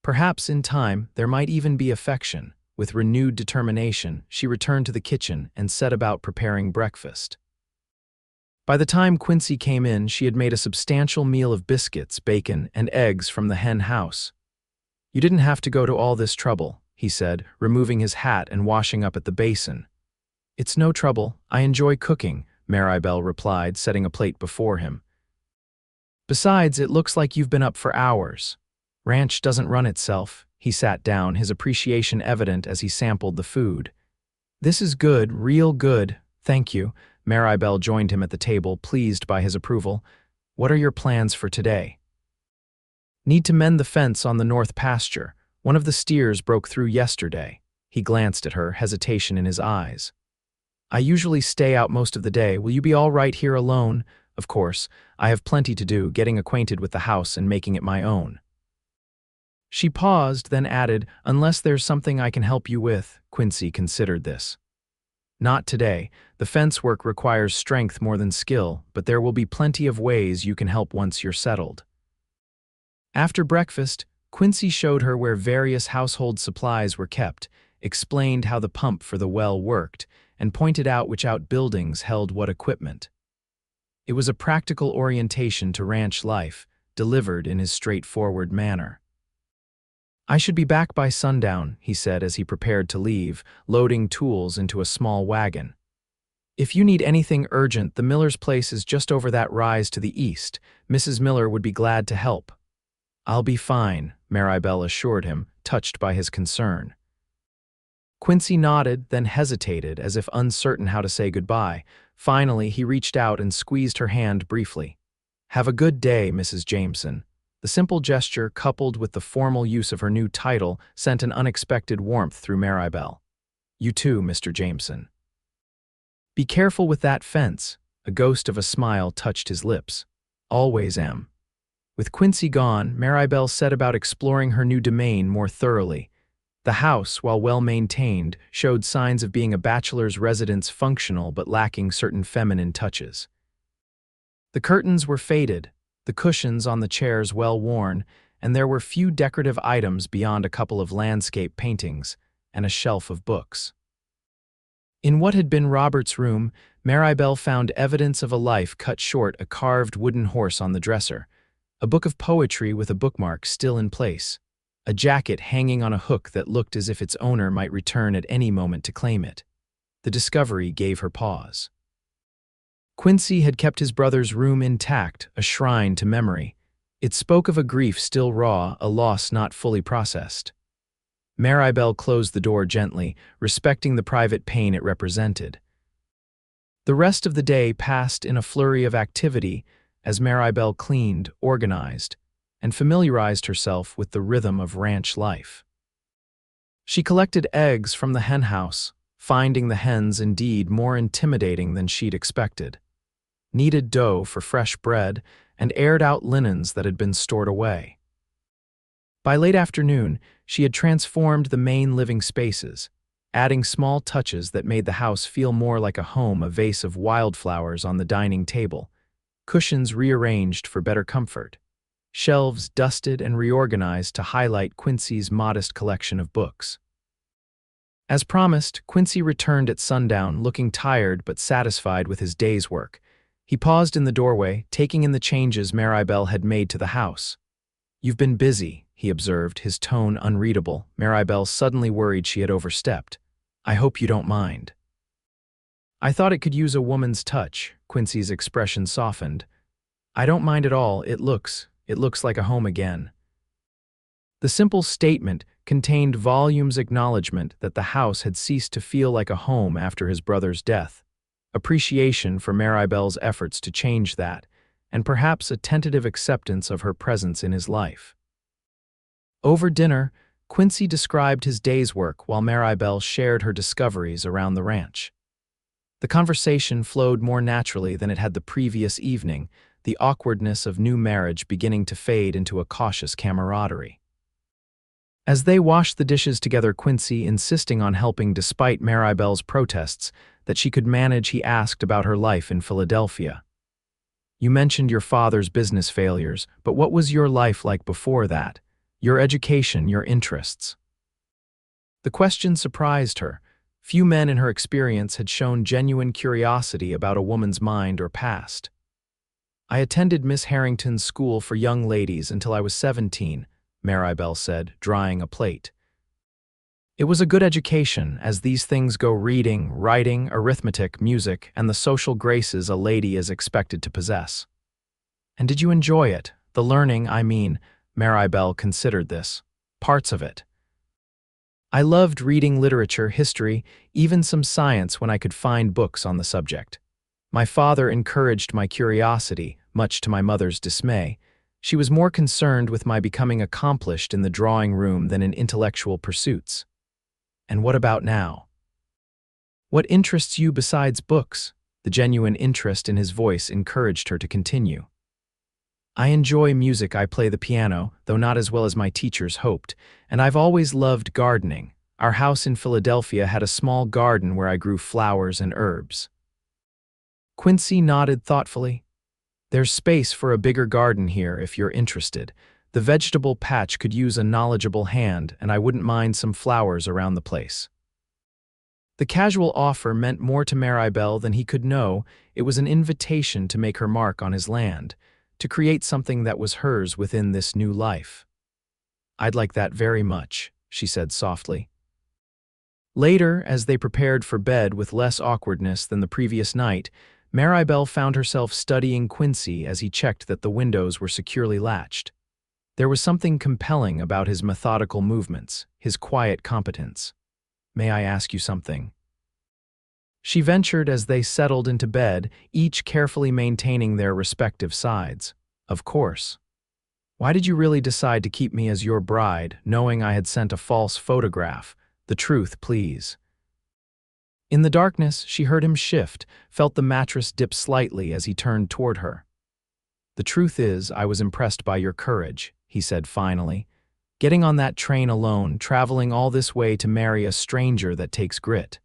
Perhaps in time there might even be affection. With renewed determination, she returned to the kitchen and set about preparing breakfast. By the time Quincy came in, she had made a substantial meal of biscuits, bacon, and eggs from the hen house. "You didn't have to go to all this trouble," he said, removing his hat and washing up at the basin. "It's no trouble. I enjoy cooking," Maribelle replied, setting a plate before him. "Besides, it looks like you've been up for hours. Ranch doesn't run itself." He sat down, his appreciation evident as he sampled the food. "This is good, real good, thank you." Maribelle joined him at the table, pleased by his approval. "What are your plans for today?" "Need to mend the fence on the north pasture. One of the steers broke through yesterday." He glanced at her, hesitation in his eyes. "I usually stay out most of the day. Will you be all right here alone?" "Of course. I have plenty to do, getting acquainted with the house and making it my own." She paused, then added, "Unless there's something I can help you with." Quincy considered this. "Not today. The fence work requires strength more than skill, but there will be plenty of ways you can help once you're settled." After breakfast, Quincy showed her where various household supplies were kept, explained how the pump for the well worked, and pointed out which outbuildings held what equipment. It was a practical orientation to ranch life, delivered in his straightforward manner. "I should be back by sundown," he said as he prepared to leave, loading tools into a small wagon. "If you need anything urgent, the Miller's place is just over that rise to the east. Mrs. Miller would be glad to help." "I'll be fine," Maribelle assured him, touched by his concern. Quincy nodded, then hesitated, as if uncertain how to say goodbye. Finally, he reached out and squeezed her hand briefly. "Have a good day, Mrs. Jameson." The simple gesture, coupled with the formal use of her new title, sent an unexpected warmth through Maribelle. "You too, Mr. Jameson." "Be careful with that fence." A ghost of a smile touched his lips. "Always am." With Quincy gone, Maribelle set about exploring her new domain more thoroughly. The house, while well-maintained, showed signs of being a bachelor's residence, functional but lacking certain feminine touches. The curtains were faded, the cushions on the chairs well-worn, and there were few decorative items beyond a couple of landscape paintings and a shelf of books. In what had been Robert's room, Maribelle found evidence of a life cut short, a carved wooden horse on the dresser, a book of poetry with a bookmark still in place, a jacket hanging on a hook that looked as if its owner might return at any moment to claim it. The discovery gave her pause. Quincy had kept his brother's room intact, a shrine to memory. It spoke of a grief still raw, a loss not fully processed. Maribelle closed the door gently, respecting the private pain it represented. The rest of the day passed in a flurry of activity as Maribelle cleaned, organized, and familiarized herself with the rhythm of ranch life. She collected eggs from the henhouse, finding the hens indeed more intimidating than she'd expected, kneaded dough for fresh bread, and aired out linens that had been stored away. By late afternoon, she had transformed the main living spaces, adding small touches that made the house feel more like a home, a vase of wildflowers on the dining table, cushions rearranged for better comfort, shelves dusted and reorganized to highlight Quincy's modest collection of books. As promised, Quincy returned at sundown, looking tired but satisfied with his day's work. He paused in the doorway, taking in the changes Maribelle had made to the house. "You've been busy," he observed, his tone unreadable. Maribelle suddenly worried she had overstepped. "I hope you don't mind." "I thought it could use a woman's touch." Quincy's expression softened. "I don't mind at all. It looks like a home again." The simple statement contained volumes acknowledgement that the house had ceased to feel like a home after his brother's death, appreciation for Maribelle's efforts to change that, and perhaps a tentative acceptance of her presence in his life. Over dinner, Quincy described his day's work while Maribelle shared her discoveries around the ranch. The conversation flowed more naturally than it had the previous evening, the awkwardness of new marriage beginning to fade into a cautious camaraderie. As they washed the dishes together, Quincy insisting on helping despite Maribelle's protests that she could manage, he asked about her life in Philadelphia. "You mentioned your father's business failures, but what was your life like before that? Your education, your interests?" The question surprised her. Few men in her experience had shown genuine curiosity about a woman's mind or past. "I attended Miss Harrington's school for young ladies until I was 17, Maribelle said, drying a plate. "It was a good education, as these things go: reading, writing, arithmetic, music, and the social graces a lady is expected to possess." "And did you enjoy it? The learning, I mean." Maribelle considered this. "Parts of it. I loved reading literature, history, even some science when I could find books on the subject. My father encouraged my curiosity, much to my mother's dismay. She was more concerned with my becoming accomplished in the drawing room than in intellectual pursuits." "And what about now? What interests you besides books?" The genuine interest in his voice encouraged her to continue. "I enjoy music. I play the piano, though not as well as my teachers hoped, and I've always loved gardening. Our house in Philadelphia had a small garden where I grew flowers and herbs." Quincy nodded thoughtfully. "There's space for a bigger garden here if you're interested. The vegetable patch could use a knowledgeable hand, and I wouldn't mind some flowers around the place." The casual offer meant more to Maribelle than he could know. It was an invitation to make her mark on his land, to create something that was hers within this new life. "I'd like that very much," she said softly. Later, as they prepared for bed with less awkwardness than the previous night, Maribelle found herself studying Quincy as he checked that the windows were securely latched. There was something compelling about his methodical movements, his quiet competence. "May I ask you something?" she ventured as they settled into bed, each carefully maintaining their respective sides. "Of course. Why did you really decide to keep me as your bride, knowing I had sent a false photograph? The truth, please." In the darkness, she heard him shift, felt the mattress dip slightly as he turned toward her. "The truth is, I was impressed by your courage," he said finally. Getting on that train alone, traveling all this way to marry a stranger that takes grit.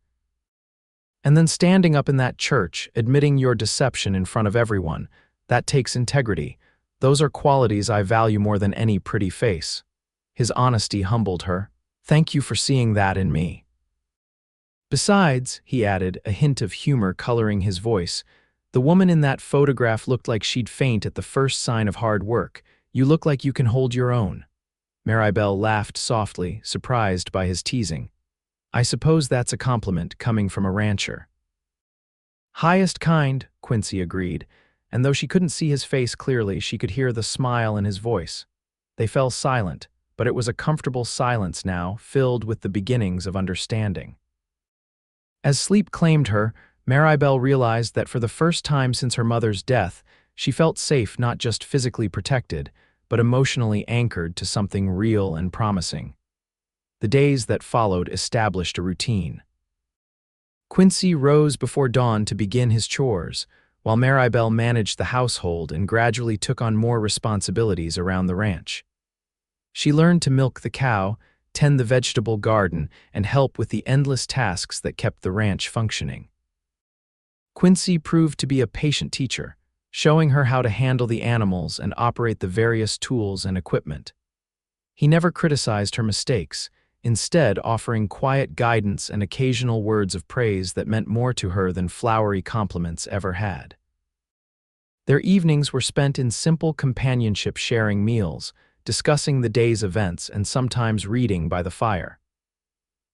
And then standing up in that church, admitting your deception in front of everyone, that takes integrity. Those are qualities I value more than any pretty face. His honesty humbled her. Thank you for seeing that in me. Besides, he added, a hint of humor coloring his voice, the woman in that photograph looked like she'd faint at the first sign of hard work. You look like you can hold your own. Maribelle laughed softly, surprised by his teasing. I suppose that's a compliment coming from a rancher. Highest kind, Quincy agreed, and though she couldn't see his face clearly, she could hear the smile in his voice. They fell silent, but it was a comfortable silence now, filled with the beginnings of understanding. As sleep claimed her, Maribelle realized that for the first time since her mother's death, she felt safe, not just physically protected, but emotionally anchored to something real and promising. The days that followed established a routine. Quincy rose before dawn to begin his chores, while Maribelle managed the household and gradually took on more responsibilities around the ranch. She learned to milk the cow, tend the vegetable garden, and help with the endless tasks that kept the ranch functioning. Quincy proved to be a patient teacher, showing her how to handle the animals and operate the various tools and equipment. He never criticized her mistakes, instead offering quiet guidance and occasional words of praise that meant more to her than flowery compliments ever had. Their evenings were spent in simple companionship, sharing meals, discussing the day's events, and sometimes reading by the fire.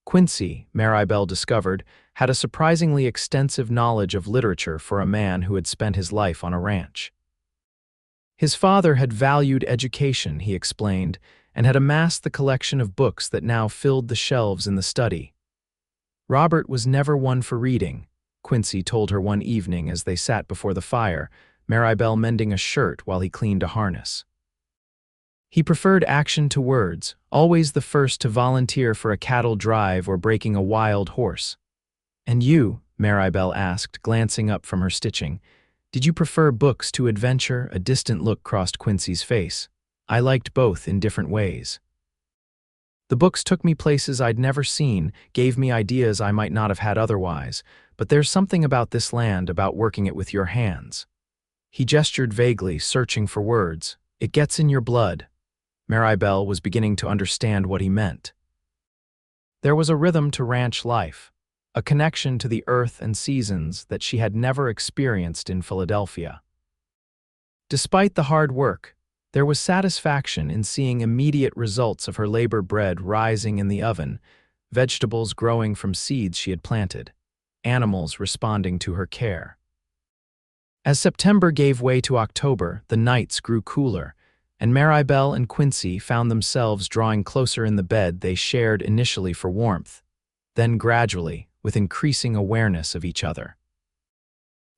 Quincy, Maribelle discovered, had a surprisingly extensive knowledge of literature for a man who had spent his life on a ranch. His father had valued education, he explained, and had amassed the collection of books that now filled the shelves in the study. Robert was never one for reading, Quincy told her one evening as they sat before the fire, Maribelle mending a shirt while he cleaned a harness. He preferred action to words, always the first to volunteer for a cattle drive or breaking a wild horse. And you, Maribelle asked, glancing up from her stitching, did you prefer books to adventure? A distant look crossed Quincy's face. I liked both in different ways. The books took me places I'd never seen, gave me ideas I might not have had otherwise, but there's something about this land, about working it with your hands. He gestured vaguely, searching for words. It gets in your blood. Maribelle was beginning to understand what he meant. There was a rhythm to ranch life, a connection to the earth and seasons that she had never experienced in Philadelphia. Despite the hard work, there was satisfaction in seeing immediate results of her labor, bread rising in the oven, vegetables growing from seeds she had planted, animals responding to her care. As September gave way to October, the nights grew cooler, and Maribelle and Quincy found themselves drawing closer in the bed they shared initially for warmth, then gradually, with increasing awareness of each other.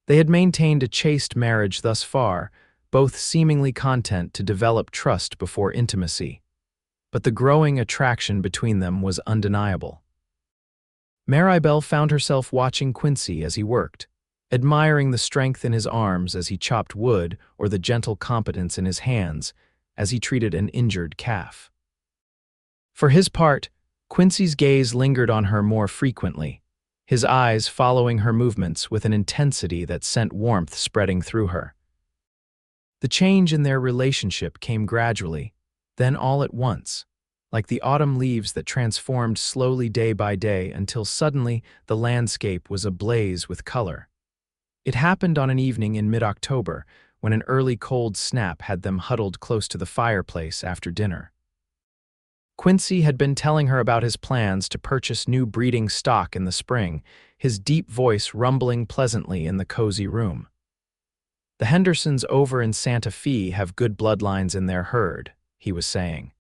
They had maintained a chaste marriage thus far, both seemingly content to develop trust before intimacy, but the growing attraction between them was undeniable. Maribelle found herself watching Quincy as he worked, admiring the strength in his arms as he chopped wood or the gentle competence in his hands as he treated an injured calf. For his part, Quincy's gaze lingered on her more frequently, his eyes following her movements with an intensity that sent warmth spreading through her. The change in their relationship came gradually, then all at once, like the autumn leaves that transformed slowly day by day until suddenly the landscape was ablaze with color. It happened on an evening in mid-October, when an early cold snap had them huddled close to the fireplace after dinner. Quincy had been telling her about his plans to purchase new breeding stock in the spring, his deep voice rumbling pleasantly in the cozy room. The Hendersons over in Santa Fe have good bloodlines in their herd, he was saying.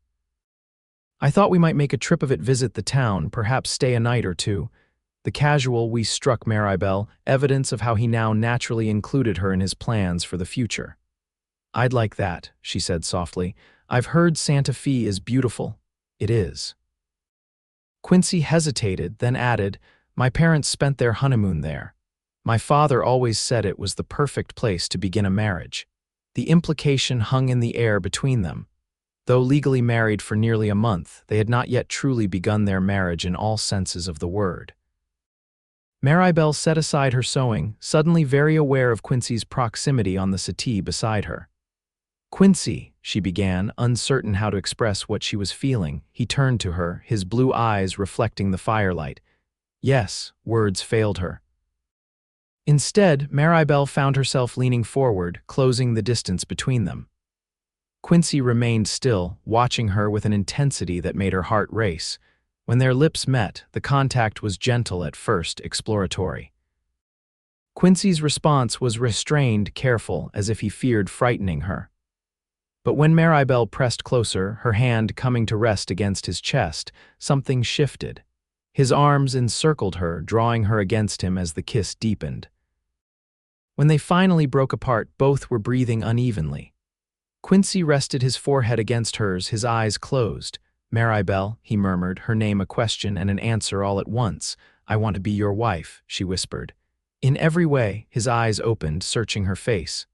I thought we might make a trip of it, visit the town, perhaps stay a night or two. The casual we struck Maribelle, evidence of how he now naturally included her in his plans for the future. I'd like that, she said softly. I've heard Santa Fe is beautiful. It is. Quincy hesitated, then added, my parents spent their honeymoon there. My father always said it was the perfect place to begin a marriage. The implication hung in the air between them. Though legally married for nearly a month, they had not yet truly begun their marriage in all senses of the word. Maribelle set aside her sewing, suddenly very aware of Quincy's proximity on the settee beside her. "Quincy," she began, uncertain how to express what she was feeling. He turned to her, his blue eyes reflecting the firelight. Yes, words failed her. Instead, Maribelle found herself leaning forward, closing the distance between them. Quincy remained still, watching her with an intensity that made her heart race. When their lips met, the contact was gentle at first, exploratory. Quincy's response was restrained, careful, as if he feared frightening her. But when Maribelle pressed closer, her hand coming to rest against his chest, something shifted. His arms encircled her, drawing her against him as the kiss deepened. When they finally broke apart, both were breathing unevenly. Quincy rested his forehead against hers, his eyes closed. "Maribelle," he murmured, her name a question and an answer all at once. "I want to be your wife," she whispered. In every way, his eyes opened, searching her face.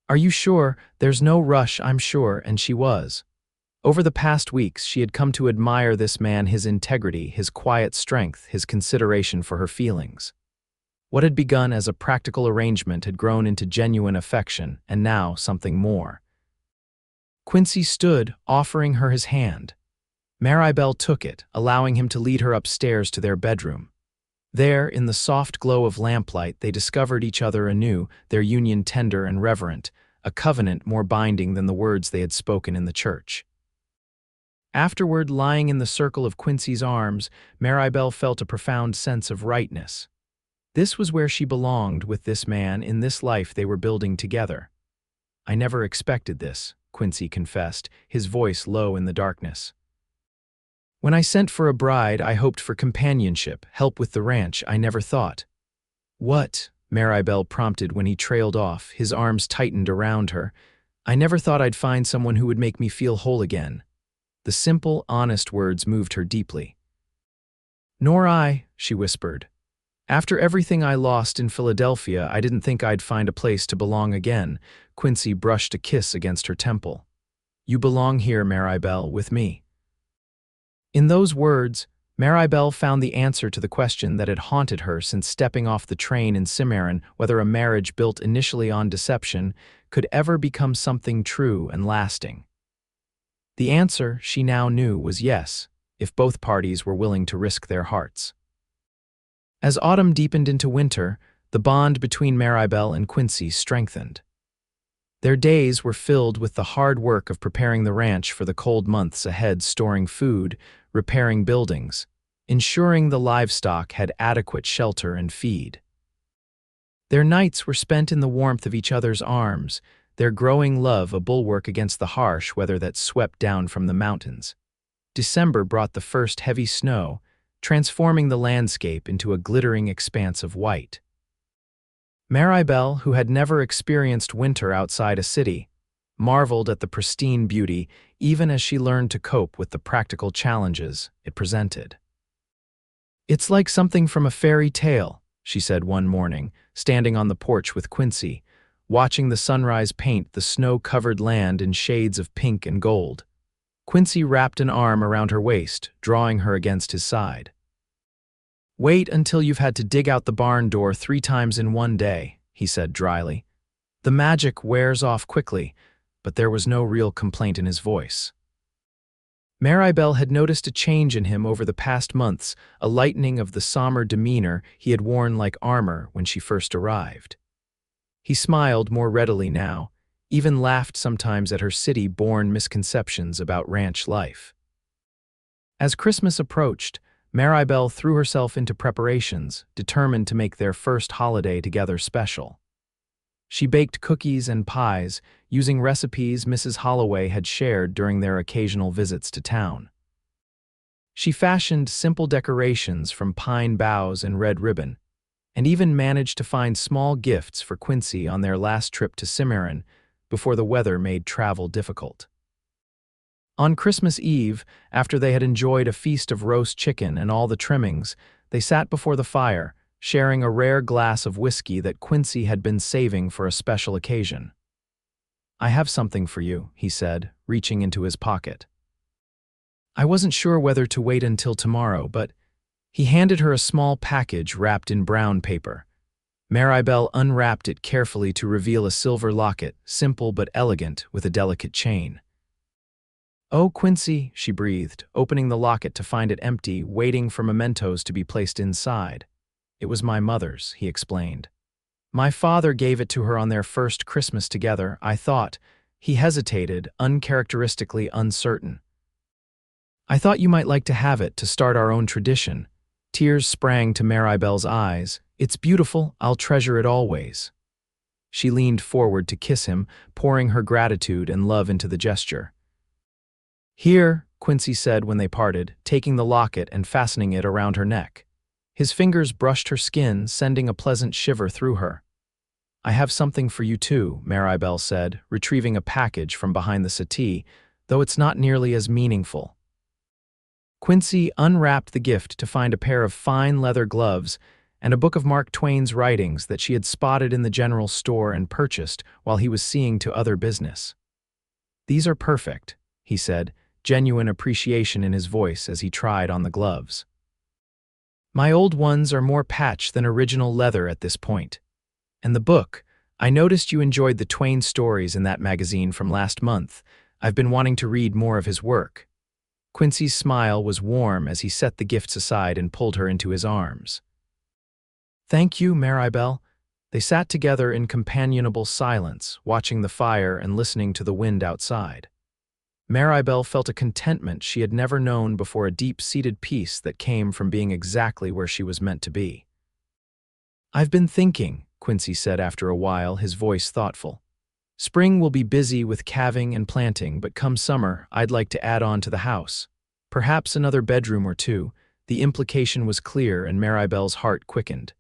"Are you sure? There's no rush, I'm sure," and she was. Over the past weeks, she had come to admire this man, his integrity, his quiet strength, his consideration for her feelings. What had begun as a practical arrangement had grown into genuine affection, and now something more. Quincy stood, offering her his hand. Maribelle took it, allowing him to lead her upstairs to their bedroom. There, in the soft glow of lamplight, they discovered each other anew, their union tender and reverent, a covenant more binding than the words they had spoken in the church. Afterward, lying in the circle of Quincy's arms, Maribelle felt a profound sense of rightness. This was where she belonged with this man in this life they were building together. "I never expected this," Quincy confessed, his voice low in the darkness. "When I sent for a bride, I hoped for companionship, help with the ranch. I never thought." "What?" Maribelle prompted when he trailed off, his arms tightened around her. "I never thought I'd find someone who would make me feel whole again." The simple, honest words moved her deeply. "Nor I," she whispered. "After everything I lost in Philadelphia, I didn't think I'd find a place to belong again." Quincy brushed a kiss against her temple. "You belong here, Maribelle, with me." In those words, Maribelle found the answer to the question that had haunted her since stepping off the train in Cimarron, whether a marriage built initially on deception could ever become something true and lasting. The answer, she now knew, was yes, if both parties were willing to risk their hearts. As autumn deepened into winter, the bond between Maribelle and Quincy strengthened. Their days were filled with the hard work of preparing the ranch for the cold months ahead, storing food, repairing buildings, ensuring the livestock had adequate shelter and feed. Their nights were spent in the warmth of each other's arms, their growing love a bulwark against the harsh weather that swept down from the mountains. December brought the first heavy snow, transforming the landscape into a glittering expanse of white. Maribelle, who had never experienced winter outside a city, marveled at the pristine beauty even as she learned to cope with the practical challenges it presented. "It's like something from a fairy tale," she said one morning, standing on the porch with Quincy, watching the sunrise paint the snow-covered land in shades of pink and gold. Quincy wrapped an arm around her waist, drawing her against his side. "Wait until you've had to dig out the barn door 3 times in one day," he said dryly. "The magic wears off quickly," but there was no real complaint in his voice. Maribelle had noticed a change in him over the past months, a lightening of the somber demeanor he had worn like armor when she first arrived. He smiled more readily now, even laughed sometimes at her city-born misconceptions about ranch life. As Christmas approached, Maribelle threw herself into preparations, determined to make their first holiday together special. She baked cookies and pies, using recipes Mrs. Holloway had shared during their occasional visits to town. She fashioned simple decorations from pine boughs and red ribbon, and even managed to find small gifts for Quincy on their last trip to Cimarron before the weather made travel difficult. On Christmas Eve, after they had enjoyed a feast of roast chicken and all the trimmings, they sat before the fire, sharing a rare glass of whiskey that Quincy had been saving for a special occasion. I have something for you, he said, reaching into his pocket. I wasn't sure whether to wait until tomorrow, but he handed her a small package wrapped in brown paper. Maribelle unwrapped it carefully to reveal a silver locket, simple but elegant, with a delicate chain. "Oh, Quincy," she breathed, opening the locket to find it empty, waiting for mementos to be placed inside. "It was my mother's," he explained. "My father gave it to her on their first Christmas together, I thought." He hesitated, uncharacteristically uncertain. "I thought you might like to have it to start our own tradition." Tears sprang to Maribelle's eyes. "It's beautiful, I'll treasure it always." She leaned forward to kiss him, pouring her gratitude and love into the gesture. "Here," Quincy said when they parted, taking the locket and fastening it around her neck. His fingers brushed her skin, sending a pleasant shiver through her. "I have something for you too," Maribelle said, retrieving a package from behind the settee, "though it's not nearly as meaningful." Quincy unwrapped the gift to find a pair of fine leather gloves and a book of Mark Twain's writings that she had spotted in the general store and purchased while he was seeing to other business. "These are perfect," he said, genuine appreciation in his voice as he tried on the gloves. "My old ones are more patch than original leather at this point. And the book, I noticed you enjoyed the Twain stories in that magazine from last month. I've been wanting to read more of his work." Quincy's smile was warm as he set the gifts aside and pulled her into his arms. "Thank you, Maribelle." They sat together in companionable silence, watching the fire and listening to the wind outside. Maribelle felt a contentment she had never known before, a deep-seated peace that came from being exactly where she was meant to be. "I've been thinking," Quincy said after a while, his voice thoughtful. "Spring will be busy with calving and planting, but come summer, I'd like to add on to the house. Perhaps another bedroom or two." The implication was clear and Maribelle's heart quickened.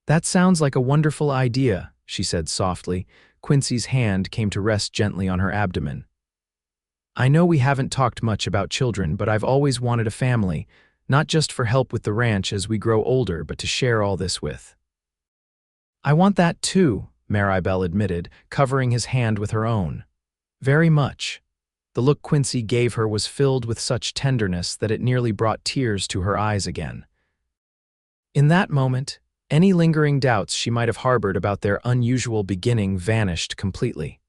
"That sounds like a wonderful idea," she said softly. Quincy's hand came to rest gently on her abdomen. "I know we haven't talked much about children, but I've always wanted a family, not just for help with the ranch as we grow older, but to share all this with." "I want that too," Maribelle admitted, covering his hand with her own. "Very much." The look Quincy gave her was filled with such tenderness that it nearly brought tears to her eyes again. In that moment, any lingering doubts she might have harbored about their unusual beginning vanished completely.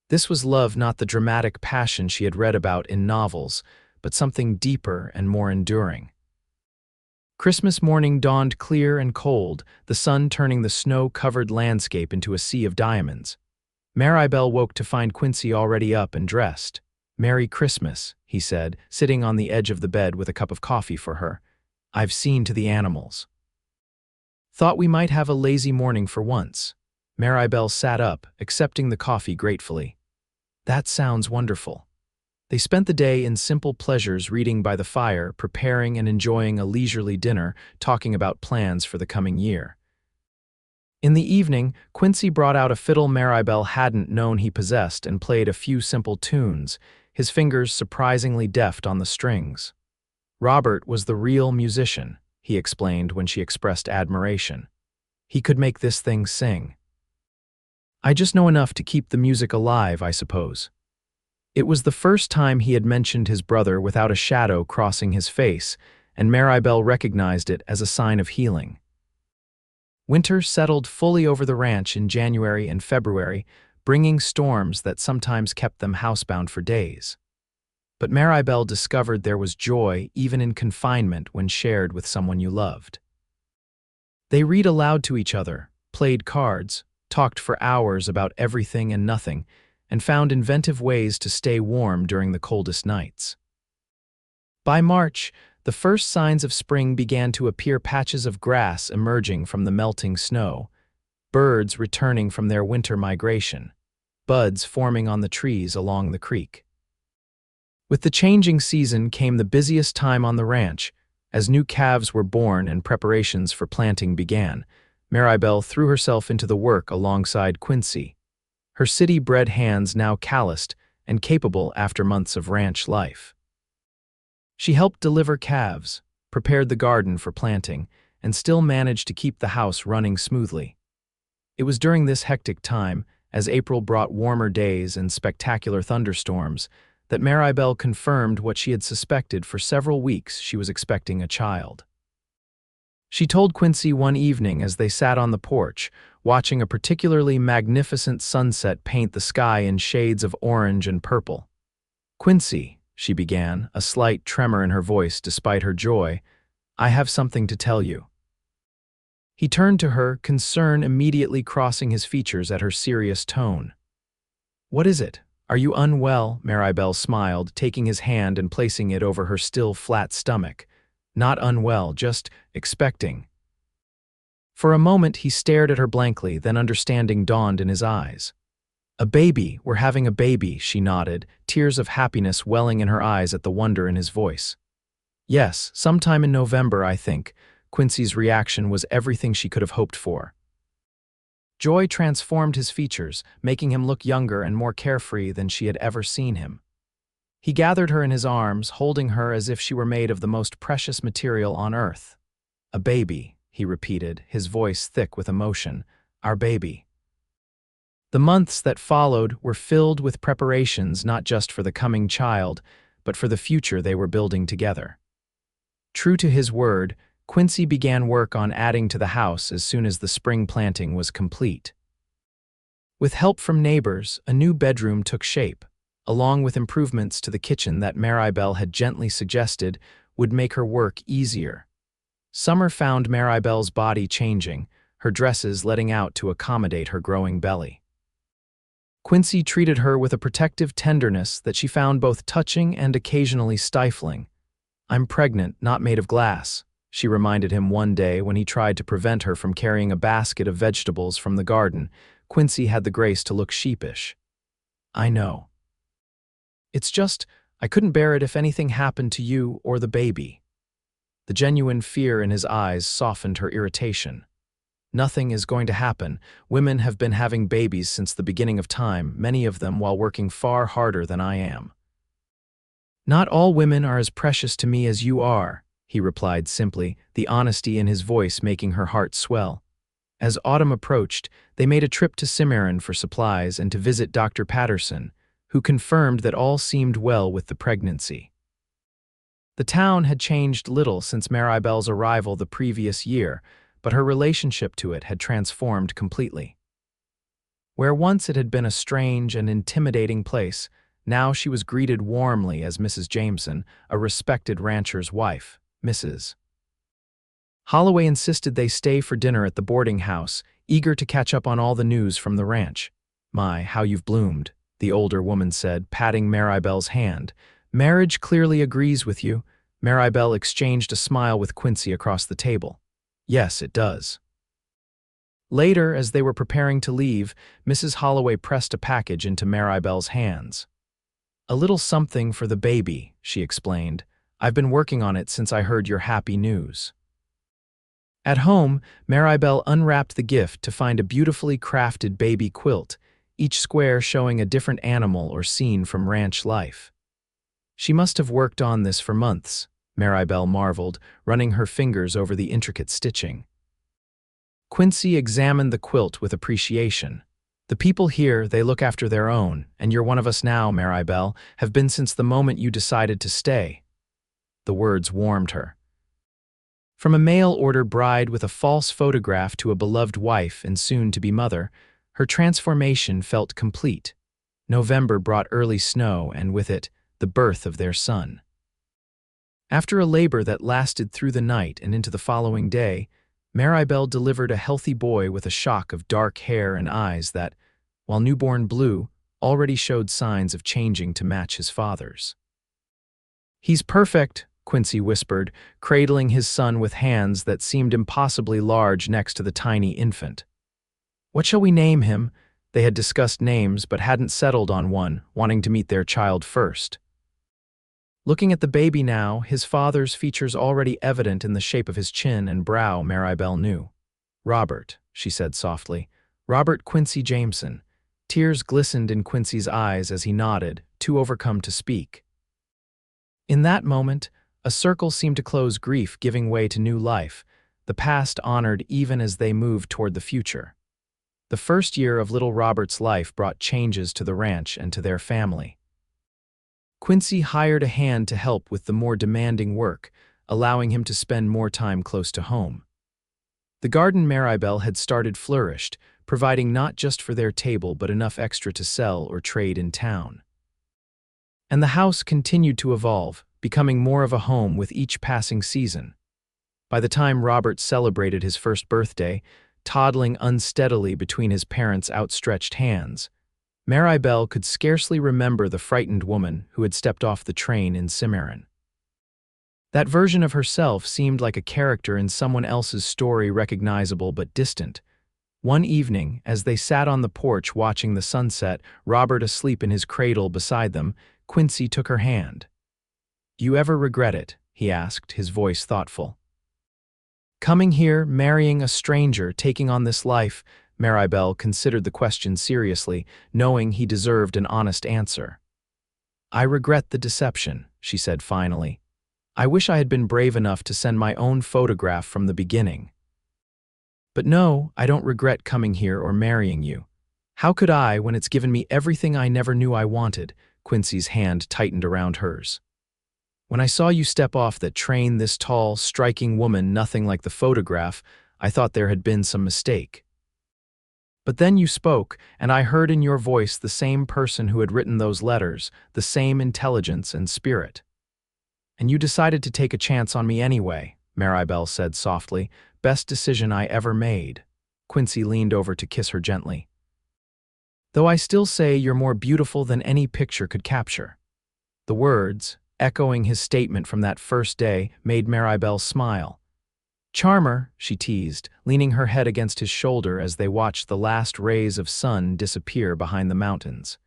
This was love, not the dramatic passion she had read about in novels, but something deeper and more enduring. Christmas morning dawned clear and cold, the sun turning the snow-covered landscape into a sea of diamonds. Maribelle woke to find Quincy already up and dressed. "Merry Christmas," he said, sitting on the edge of the bed with a cup of coffee for her. "I've seen to the animals." "Thought we might have a lazy morning for once." Maribelle sat up, accepting the coffee gratefully. "That sounds wonderful." They spent the day in simple pleasures, reading by the fire, preparing and enjoying a leisurely dinner, talking about plans for the coming year. In the evening, Quincy brought out a fiddle Maribelle hadn't known he possessed and played a few simple tunes, his fingers surprisingly deft on the strings. "Robert was the real musician," he explained when she expressed admiration. "He could make this thing sing. I just know enough to keep the music alive, I suppose." It was the first time he had mentioned his brother without a shadow crossing his face, and Maribelle recognized it as a sign of healing. Winter settled fully over the ranch in January and February, bringing storms that sometimes kept them housebound for days. But Maribelle discovered there was joy even in confinement when shared with someone you loved. They read aloud to each other, played cards, talked for hours about everything and nothing, and found inventive ways to stay warm during the coldest nights. By March, the first signs of spring began to appear, patches of grass emerging from the melting snow, birds returning from their winter migration, buds forming on the trees along the creek. With the changing season came the busiest time on the ranch. As new calves were born and preparations for planting began, Maribelle threw herself into the work alongside Quincy, her city-bred hands now calloused and capable after months of ranch life. She helped deliver calves, prepared the garden for planting, and still managed to keep the house running smoothly. It was during this hectic time, as April brought warmer days and spectacular thunderstorms, that Maribelle confirmed what she had suspected for several weeks: she was expecting a child. She told Quincy one evening as they sat on the porch, watching a particularly magnificent sunset paint the sky in shades of orange and purple. "Quincy," she began, a slight tremor in her voice despite her joy, "I have something to tell you." He turned to her, concern immediately crossing his features at her serious tone. "What is it? Are you unwell?" Maribelle smiled, taking his hand and placing it over her still flat stomach. "Not unwell, just expecting." For a moment he stared at her blankly, then understanding dawned in his eyes. "A baby, we're having a baby," she nodded, tears of happiness welling in her eyes at the wonder in his voice. "Yes, sometime in November, I think." Quincy's reaction was everything she could have hoped for. Joy transformed his features, making him look younger and more carefree than she had ever seen him. He gathered her in his arms, holding her as if she were made of the most precious material on earth. "A baby," he repeated, his voice thick with emotion. "Our baby." The months that followed were filled with preparations not just for the coming child, but for the future they were building together. True to his word, Quincy began work on adding to the house as soon as the spring planting was complete. With help from neighbors, a new bedroom took shape, along with improvements to the kitchen that Maribelle had gently suggested would make her work easier. Summer found Maribelle's body changing, her dresses letting out to accommodate her growing belly. Quincy treated her with a protective tenderness that she found both touching and occasionally stifling. "I'm pregnant, not made of glass," she reminded him one day when he tried to prevent her from carrying a basket of vegetables from the garden. Quincy had the grace to look sheepish. "I know. It's just, I couldn't bear it if anything happened to you or the baby." The genuine fear in his eyes softened her irritation. "Nothing is going to happen. Women have been having babies since the beginning of time, many of them while working far harder than I am." "Not all women are as precious to me as you are," he replied simply, the honesty in his voice making her heart swell. As autumn approached, they made a trip to Cimarron for supplies and to visit Dr. Patterson, who confirmed that all seemed well with the pregnancy. The town had changed little since Maribelle's arrival the previous year, but her relationship to it had transformed completely. Where once it had been a strange and intimidating place, now she was greeted warmly as Mrs. Jameson, a respected rancher's wife. Mrs. Holloway insisted they stay for dinner at the boarding house, eager to catch up on all the news from the ranch. "My, how you've bloomed," the older woman said, patting Maribelle's hand. "Marriage clearly agrees with you." Maribelle exchanged a smile with Quincy across the table. "Yes, it does." Later, as they were preparing to leave, Mrs. Holloway pressed a package into Maribelle's hands. "A little something for the baby," she explained. "I've been working on it since I heard your happy news." At home, Maribelle unwrapped the gift to find a beautifully crafted baby quilt, each square showing a different animal or scene from ranch life. "She must have worked on this for months," Maribelle marveled, running her fingers over the intricate stitching. Quincy examined the quilt with appreciation. "The people here, they look after their own, and you're one of us now, Maribelle, have been since the moment you decided to stay." The words warmed her. From a mail-order bride with a false photograph to a beloved wife and soon-to-be mother, her transformation felt complete. November brought early snow and, with it, the birth of their son. After a labor that lasted through the night and into the following day, Maribelle delivered a healthy boy with a shock of dark hair and eyes that, while newborn blue, already showed signs of changing to match his father's. "He's perfect," Quincy whispered, cradling his son with hands that seemed impossibly large next to the tiny infant. "What shall we name him?" They had discussed names but hadn't settled on one, wanting to meet their child first. Looking at the baby now, his father's features already evident in the shape of his chin and brow, Maribelle knew. "Robert," she said softly. "Robert Quincy Jameson." Tears glistened in Quincy's eyes as he nodded, too overcome to speak. In that moment, a circle seemed to close, grief giving way to new life, the past honored even as they moved toward the future. The first year of little Robert's life brought changes to the ranch and to their family. Quincy hired a hand to help with the more demanding work, allowing him to spend more time close to home. The garden Maribelle had started flourished, providing not just for their table but enough extra to sell or trade in town. And the house continued to evolve, becoming more of a home with each passing season. By the time Robert celebrated his first birthday, toddling unsteadily between his parents' outstretched hands, Maribelle could scarcely remember the frightened woman who had stepped off the train in Cimarron. That version of herself seemed like a character in someone else's story, recognizable but distant. One evening, as they sat on the porch watching the sunset, Robert asleep in his cradle beside them, Quincy took her hand. "You ever regret it?" he asked, his voice thoughtful. "Coming here, marrying a stranger, taking on this life?" Maribelle considered the question seriously, knowing he deserved an honest answer. "I regret the deception," she said finally. "I wish I had been brave enough to send my own photograph from the beginning. But no, I don't regret coming here or marrying you. How could I when it's given me everything I never knew I wanted?" Quincy's hand tightened around hers. "When I saw you step off that train, this tall, striking woman, nothing like the photograph, I thought there had been some mistake. But then you spoke, and I heard in your voice the same person who had written those letters, the same intelligence and spirit. And you decided to take a chance on me anyway," Maribelle said softly. "Best decision I ever made." Quincy leaned over to kiss her gently. "Though I still say you're more beautiful than any picture could capture." The words, echoing his statement from that first day, made Maribelle smile. "Charmer," she teased, leaning her head against his shoulder as they watched the last rays of sun disappear behind the mountains.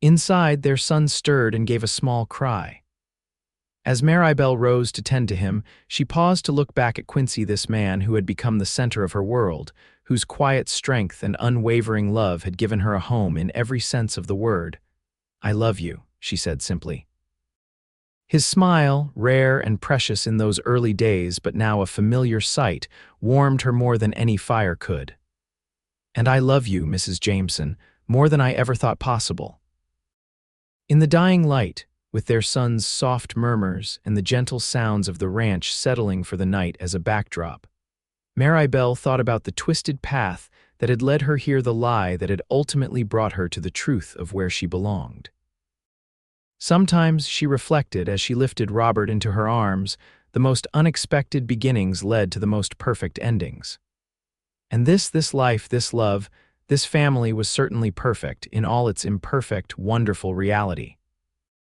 Inside, their son stirred and gave a small cry. As Maribelle rose to tend to him, she paused to look back at Quincy, this man who had become the center of her world, whose quiet strength and unwavering love had given her a home in every sense of the word. "I love you," she said simply. His smile, rare and precious in those early days but now a familiar sight, warmed her more than any fire could. "And I love you, Mrs. Jameson, more than I ever thought possible." In the dying light, with their son's soft murmurs and the gentle sounds of the ranch settling for the night as a backdrop, Maribelle thought about the twisted path that had led her here, the lie that had ultimately brought her to the truth of where she belonged. Sometimes, she reflected as she lifted Robert into her arms, the most unexpected beginnings led to the most perfect endings. And this life, this love, this family was certainly perfect in all its imperfect, wonderful reality.